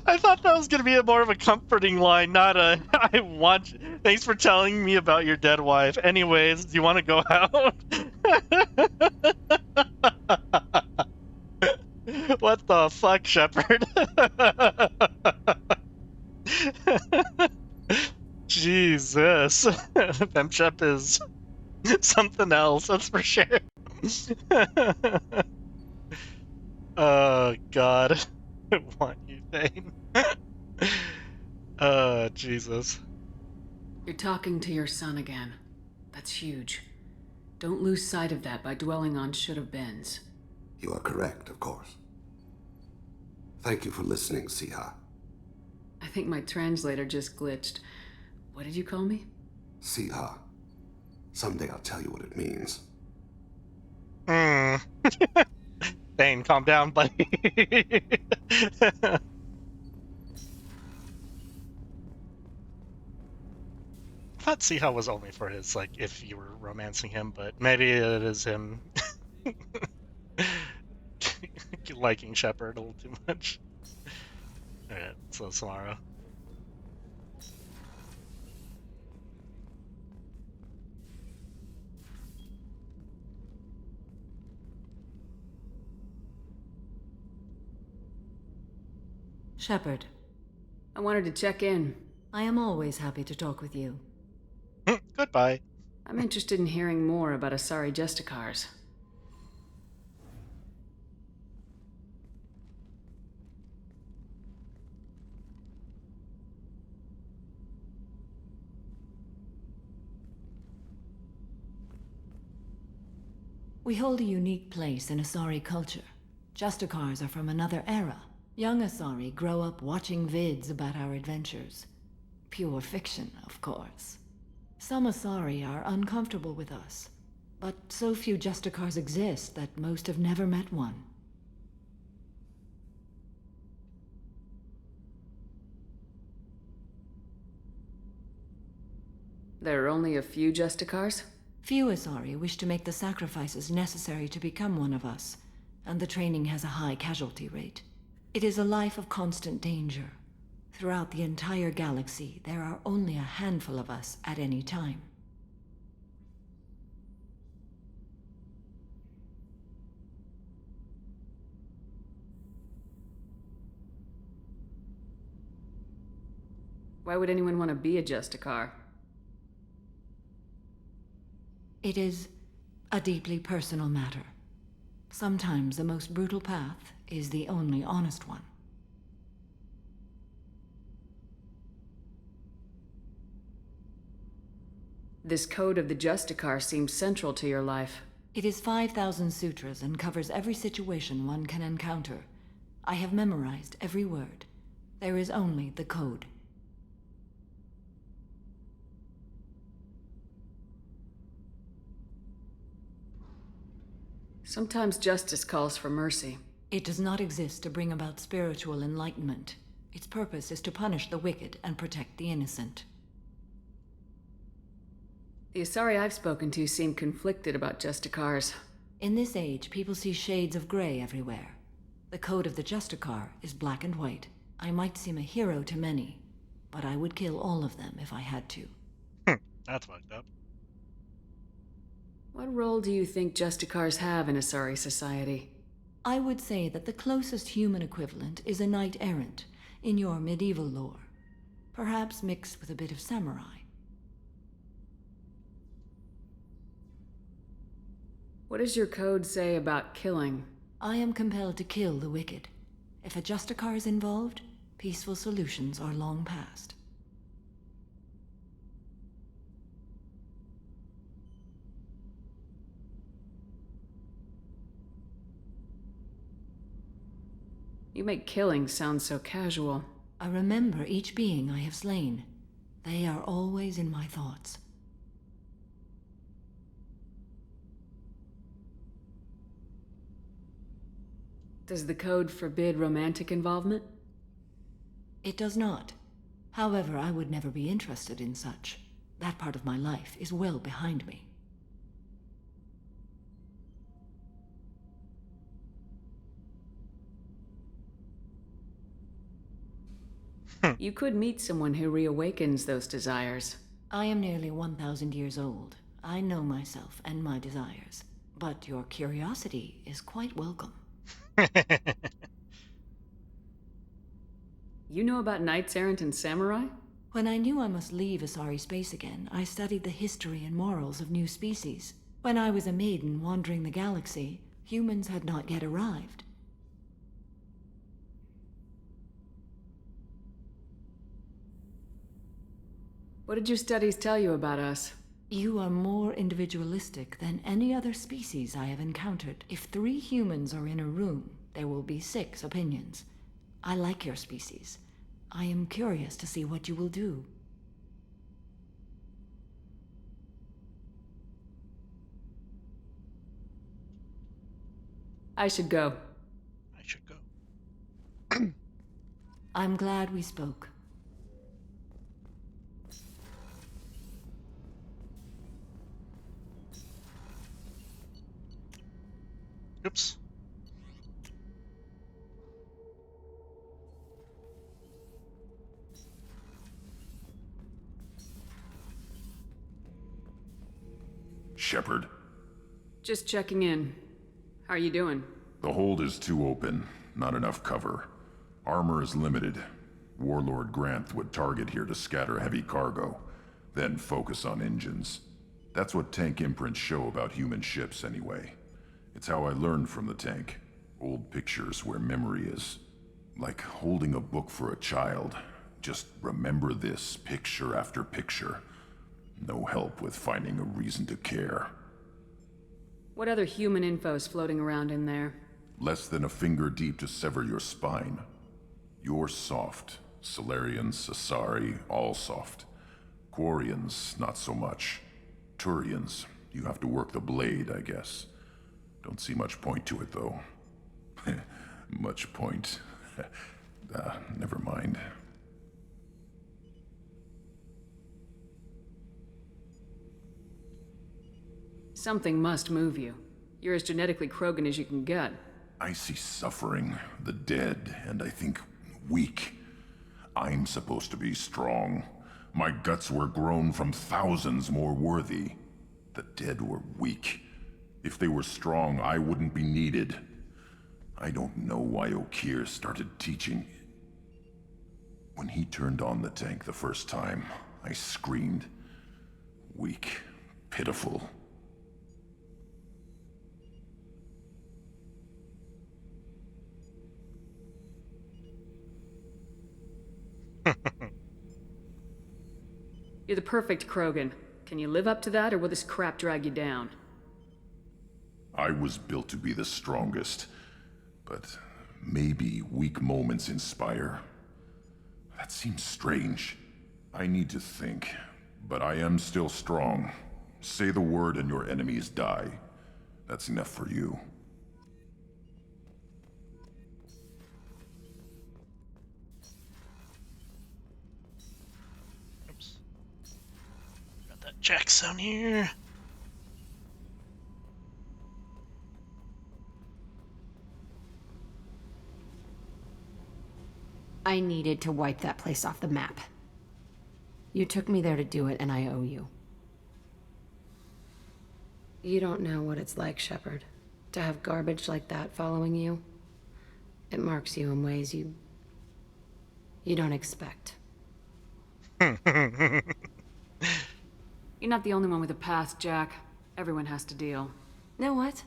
I thought that was gonna be more of a comforting line, not a I want. Thanks for telling me about your dead wife. Anyways, do you want to go out? What the fuck, Shepard? Jesus, Femshep is something else. That's for sure. Oh God, I want you, Thane. Jesus. You're talking to your son again. That's huge. Don't lose sight of that by dwelling on should-have-beens. You are correct, of course. Thank you for listening, Siha. I think my translator just glitched. What did you call me? Siha. Someday I'll tell you what it means. Thane, calm down, buddy. I thought Siha was only for his, like, if you were romancing him, but maybe it is him liking Shepard a little too much. Alright, so Samara. Shepard. I wanted to check in. I am always happy to talk with you. Goodbye. I'm interested in hearing more about Asari Justicars. We hold a unique place in Asari culture. Justicars are from another era. Young Asari grow up watching vids about our adventures. Pure fiction, of course. Some Asari are uncomfortable with us, but so few Justicars exist that most have never met one. There are only a few Justicars? Few Asari wish to make the sacrifices necessary to become one of us, and the training has a high casualty rate. It is a life of constant danger. Throughout the entire galaxy, there are only a handful of us at any time. Why would anyone want to be a Justicar? It is a deeply personal matter. Sometimes the most brutal path is the only honest one. This code of the Justicar seems central to your life. It is 5,000 sutras and covers every situation one can encounter. I have memorized every word. There is only the code. Sometimes justice calls for mercy. It does not exist to bring about spiritual enlightenment. Its purpose is to punish the wicked and protect the innocent. The Asari I've spoken to seem conflicted about Justicars. In this age, people see shades of gray everywhere. The code of the Justicar is black and white. I might seem a hero to many, but I would kill all of them if I had to. That's fucked up. What role do you think Justicars have in Asari society? I would say that the closest human equivalent is a knight-errant in your medieval lore. Perhaps mixed with a bit of samurai. What does your code say about killing? I am compelled to kill the wicked. If a Justicar is involved, peaceful solutions are long past. You make killing sound so casual. I remember each being I have slain. They are always in my thoughts. Does the code forbid romantic involvement? It does not. However, I would never be interested in such. That part of my life is well behind me. You could meet someone who reawakens those desires. I am nearly 1,000 years old. I know myself and my desires. But your curiosity is quite welcome. You know about knights errant and samurai? When I knew I must leave Asari space again, I studied the history and morals of new species. When I was a maiden wandering the galaxy, humans had not yet arrived. What did your studies tell you about us? You are more individualistic than any other species I have encountered. If 3 humans are in a room, there will be 6 opinions. I like your species. I am curious to see what you will do. I should go. I should go. I'm glad we spoke. Oops. Shepard, Just checking in. How are you doing? the hold is too open. Not enough cover. Armor is limited. Warlord Granth would target here to scatter heavy cargo, then focus on engines. That's what tank imprints show about human ships anyway. It's how I learned from the tank. Old pictures where memory is. Like holding a book for a child. Just remember this picture after picture. No help with finding a reason to care. What other human info's floating around in there? Less than a finger deep to sever your spine. You're soft. Salarians, Asari, all soft. Quarians, not so much. Turians, you have to work the blade, I guess. Don't see much point to it, though. Much point. Never mind. Something must move you. You're as genetically Krogan as you can get. I see suffering, the dead, and I think weak. I'm supposed to be strong. My guts were grown from thousands more worthy. The dead were weak. If they were strong, I wouldn't be needed. I don't know why Okeer started teaching. When he turned on the tank the first time, I screamed. Weak, pitiful. You're the perfect Krogan. Can you live up to that, or will this crap drag you down? I was built to be the strongest, but maybe weak moments inspire. That seems strange. I need to think, but I am still strong. Say the word and your enemies die. That's enough for you. Oops. Got that checksum here. I needed to wipe that place off the map. You took me there to do it, and I owe you. You don't know what it's like, Shepard, to have garbage like that following you. It marks you in ways you don't expect. You're not the only one with a past, Jack. Everyone has to deal. Know what?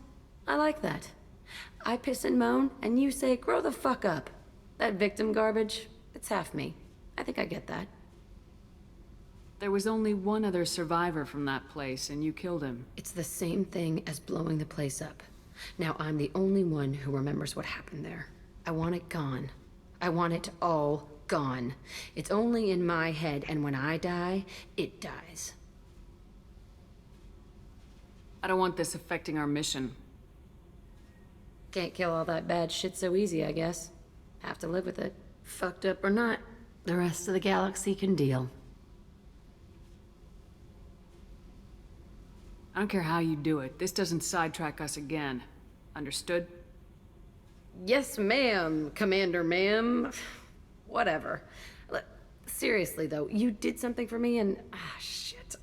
I like that. I piss and moan, and you say, grow the fuck up. That victim garbage, it's half me. I think I get that. There was only one other survivor from that place, and you killed him. It's the same thing as blowing the place up. Now I'm the only one who remembers what happened there. I want it gone. I want it all gone. It's only in my head, and when I die, it dies. I don't want this affecting our mission. Can't kill all that bad shit so easy, I guess. Have to live with it. Fucked up or not, the rest of the galaxy can deal. I don't care how you do it. This doesn't sidetrack us again. Understood? Yes, ma'am, Commander ma'am. Whatever. Seriously, though, you did something for me and... shit.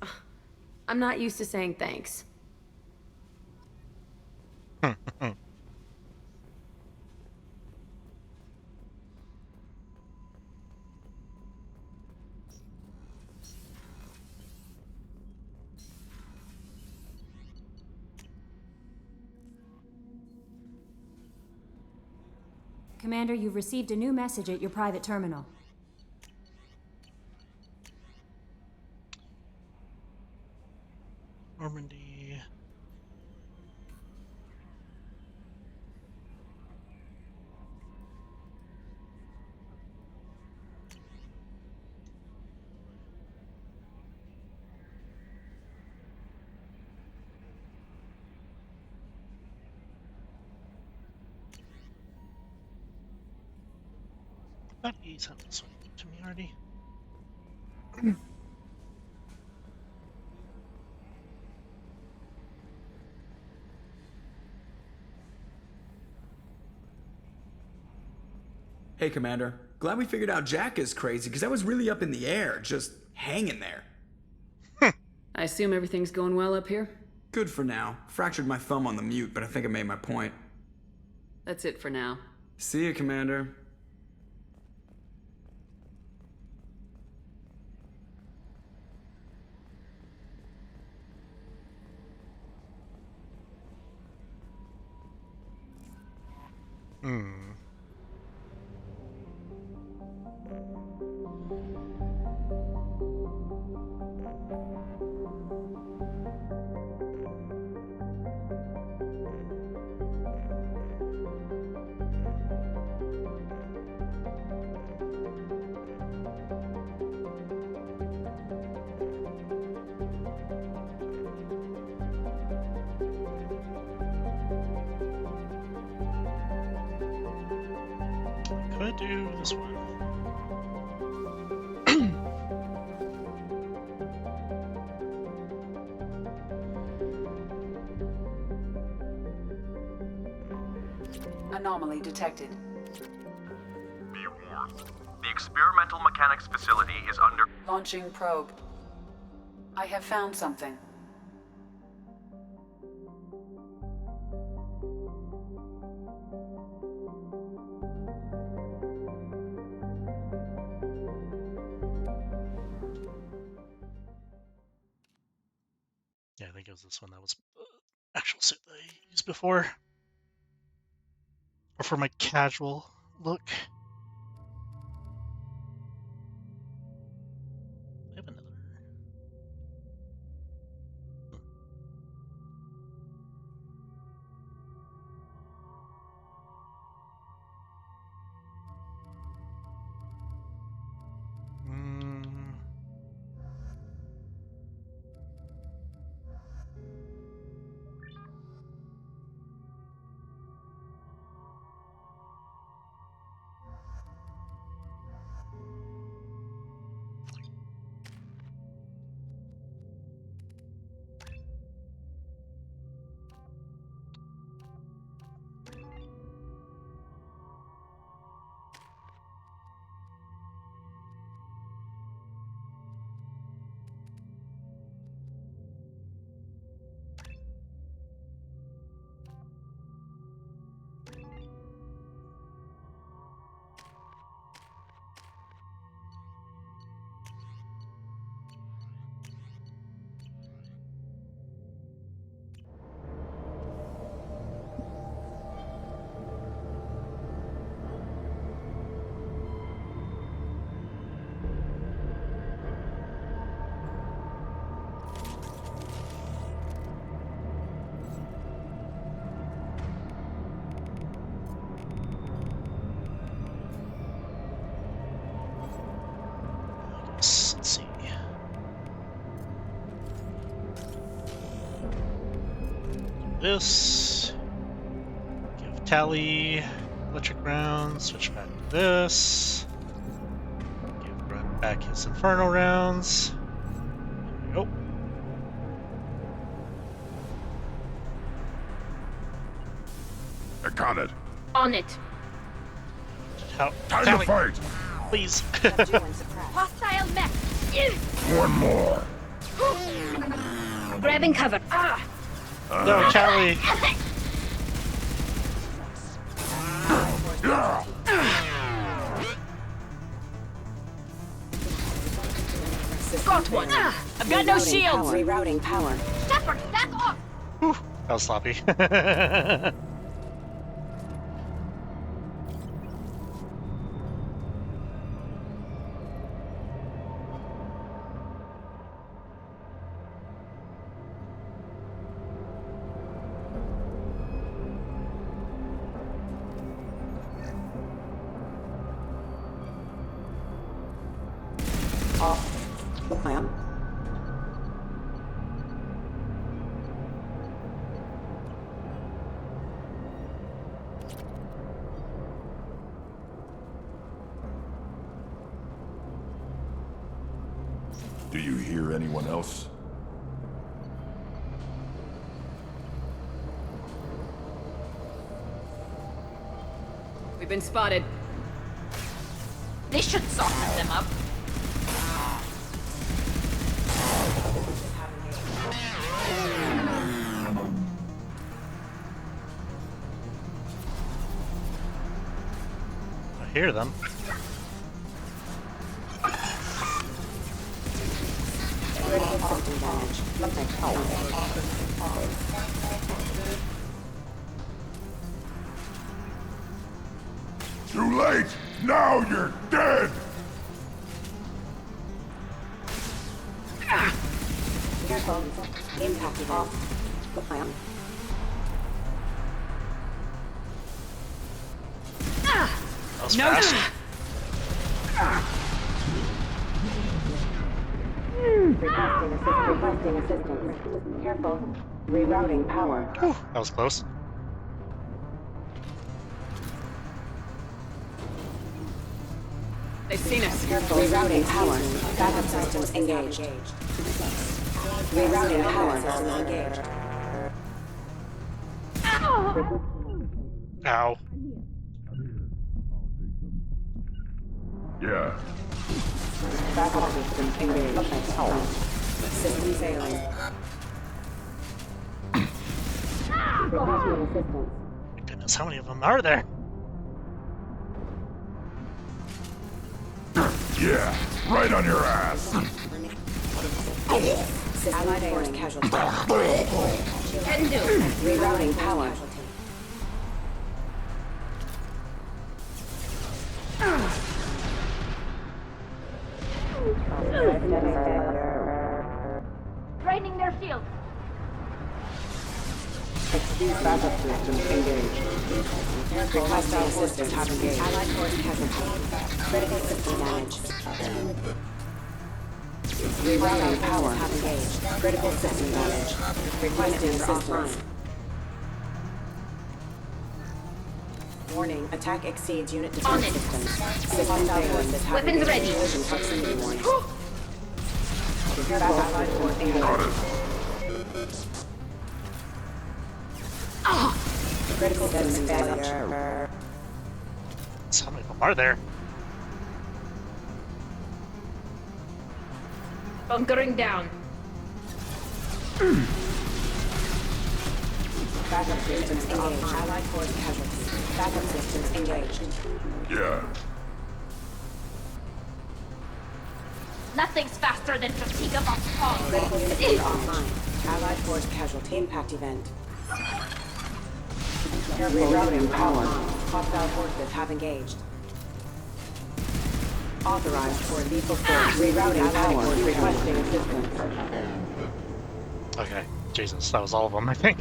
I'm not used to saying thanks. Commander, you've received a new message at your private terminal. Normandy. That he sent this one to me already. Hey, Commander. Glad we figured out Jack is crazy, because I was really up in the air, just hanging there. I assume everything's going well up here? Good for now. Fractured my thumb on the mute, but I think I made my point. That's it for now. See you, Commander. to do this one. Anomaly detected. Be warned. The experimental mechanics facility is under... Launching probe. I have found something. Yeah, I think it was this one that was actual suit that I used before. Or for my casual look. I have another. Let's see. This. Give Tally electric rounds. Switch back to this. Give Brett back his Inferno rounds. There we go. I got it. On it. How? Time Tally, to fight. please. Hostile mech. One more. Grabbing cover. Ah. No, Tally. Got one. I've got no shields. Rerouting power. Shepard, back off. Whew, that was sloppy. Do you hear anyone else? We've been spotted. This should soften them up. I hear them. Too late! Now you're dead! Careful. Impact evolve. That was fast. Requesting assistance. Careful. Rerouting power. Whew, that was close. seen us. Rerouting power. Backup systems engaged. Rerouting power systems engaged. Ow. Yeah. Backup systems engaged. System failing. Goodness, how many of them are there? Yeah, right on your ass. Allied force casualty. Can do. Rerouting power. Draining their shields. Backup systems engaged. Hostile systems have engaged. Allied force casualty. Critical system damage. Rerouting power have engaged. Critical system damage. Requesting offline. Warning, attack exceeds unit defense systems. System forces have Weapons engaged. ready. Collision proximity warning. Allied force engaged. Critical system damage. So how many of them are there? Bunkering down. Backup systems engaged. Allied force casualties. Backup systems engaged. Yeah. Nothing's faster than fatigue of us all. Critical systems offline. Allied force casualty impact event. Rerouting power. Hostile forces have engaged. Authorized for lethal force. Rerouting power. Requesting assistance. Okay, Jesus, that was all of them, I think.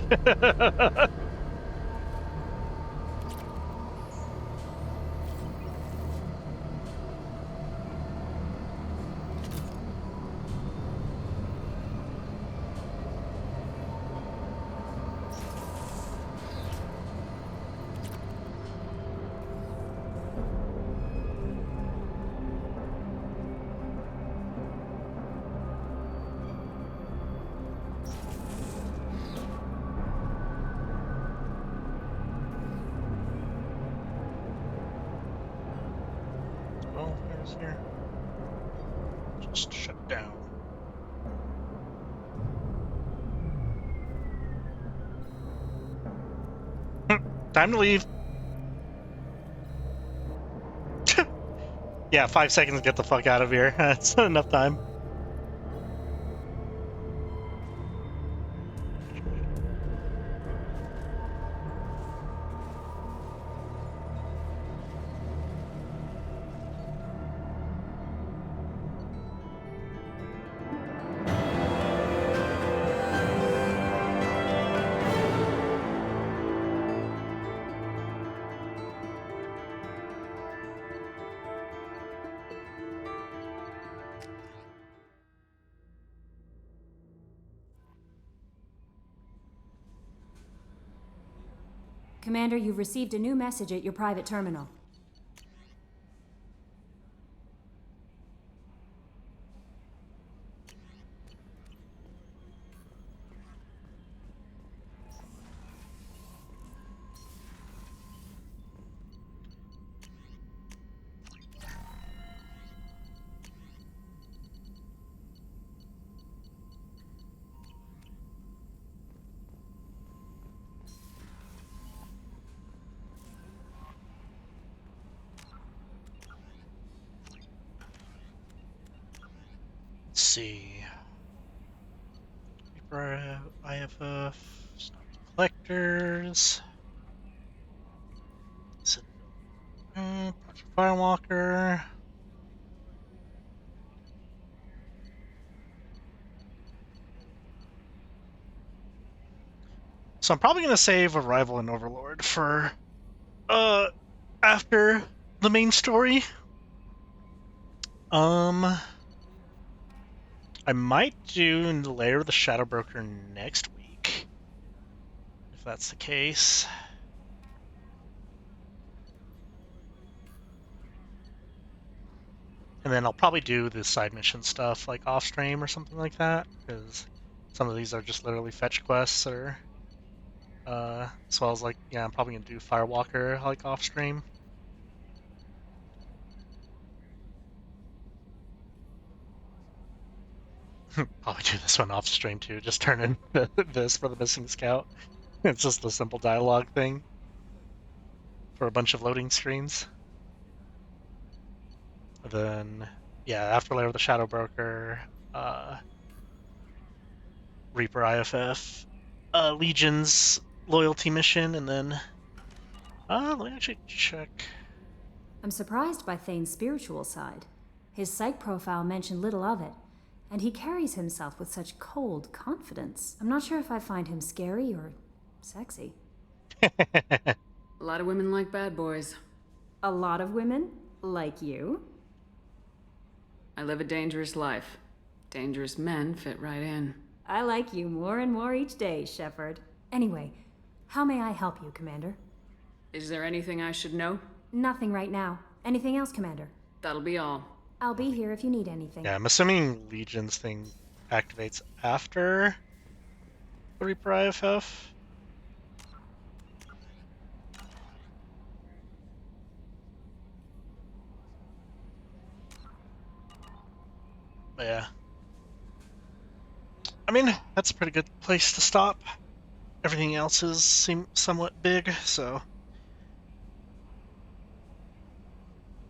Well, there's here. Just shut down. Time to leave. Yeah, 5 seconds to get the fuck out of here. That's not enough time. Commander, you've received a new message at your private terminal. Let's see. Paper IFF, stop the collectors. Firewalker. So I'm probably gonna save Arrival and Overlord for after the main story. I might do Lair of the Shadow Broker next week, if that's the case. And then I'll probably do the side mission stuff like off stream or something like that, because some of these are just literally fetch quests, or as well as like, yeah, I'm probably gonna do Firewalker like off stream. Probably do this one off stream too. Just turn in this for the missing scout. It's just a simple dialogue thing for a bunch of loading screens. And then, yeah, Afterlayer of the Shadow Broker, Reaper IFF, Legion's loyalty mission, and then let me actually check. I'm surprised by Thane's spiritual side. His psych profile mentioned little of it, and he carries himself with such cold confidence. I'm not sure if I find him scary or sexy. A lot of women like bad boys. A lot of women? Like you? I live a dangerous life. Dangerous men fit right in. I like you more and more each day, Shepard. Anyway, how may I help you, Commander? Is there anything I should know? Nothing right now. Anything else, Commander? That'll be all. I'll be here if you need anything. Yeah, I'm assuming Legion's thing activates after the Reaper IFF. But yeah. I mean, that's a pretty good place to stop. Everything else seems somewhat big, so.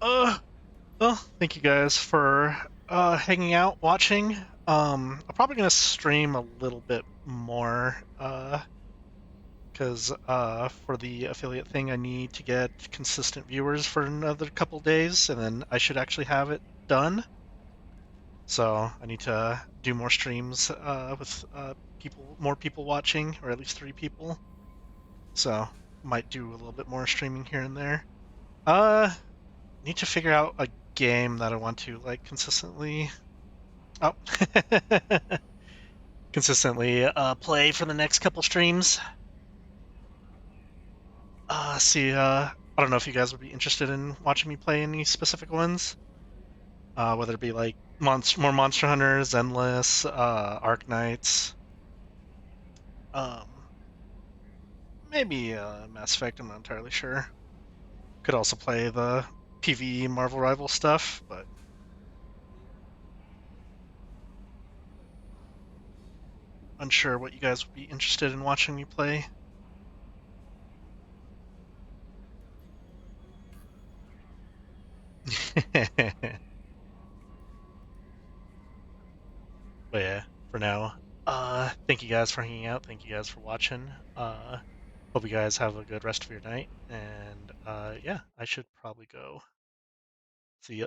Well, thank you guys for hanging out, watching. I'm probably gonna stream a little bit more, because for the affiliate thing, I need to get consistent viewers for another couple days, and then I should actually have it done. So I need to do more streams with more people watching, or at least 3 people. So might do a little bit more streaming here and there. Need to figure out a game that I want to like consistently play for the next couple streams. I don't know if you guys would be interested in watching me play any specific ones. Whether it be like more Monster Hunters, Endless, Arc Knights. Maybe Mass Effect, I'm not entirely sure. Could also play the PvE Marvel Rival stuff, but unsure what you guys would be interested in watching me play. But yeah, for now, thank you guys for hanging out. Thank you guys for watching. Hope you guys have a good rest of your night. And yeah, I should probably go. See ya.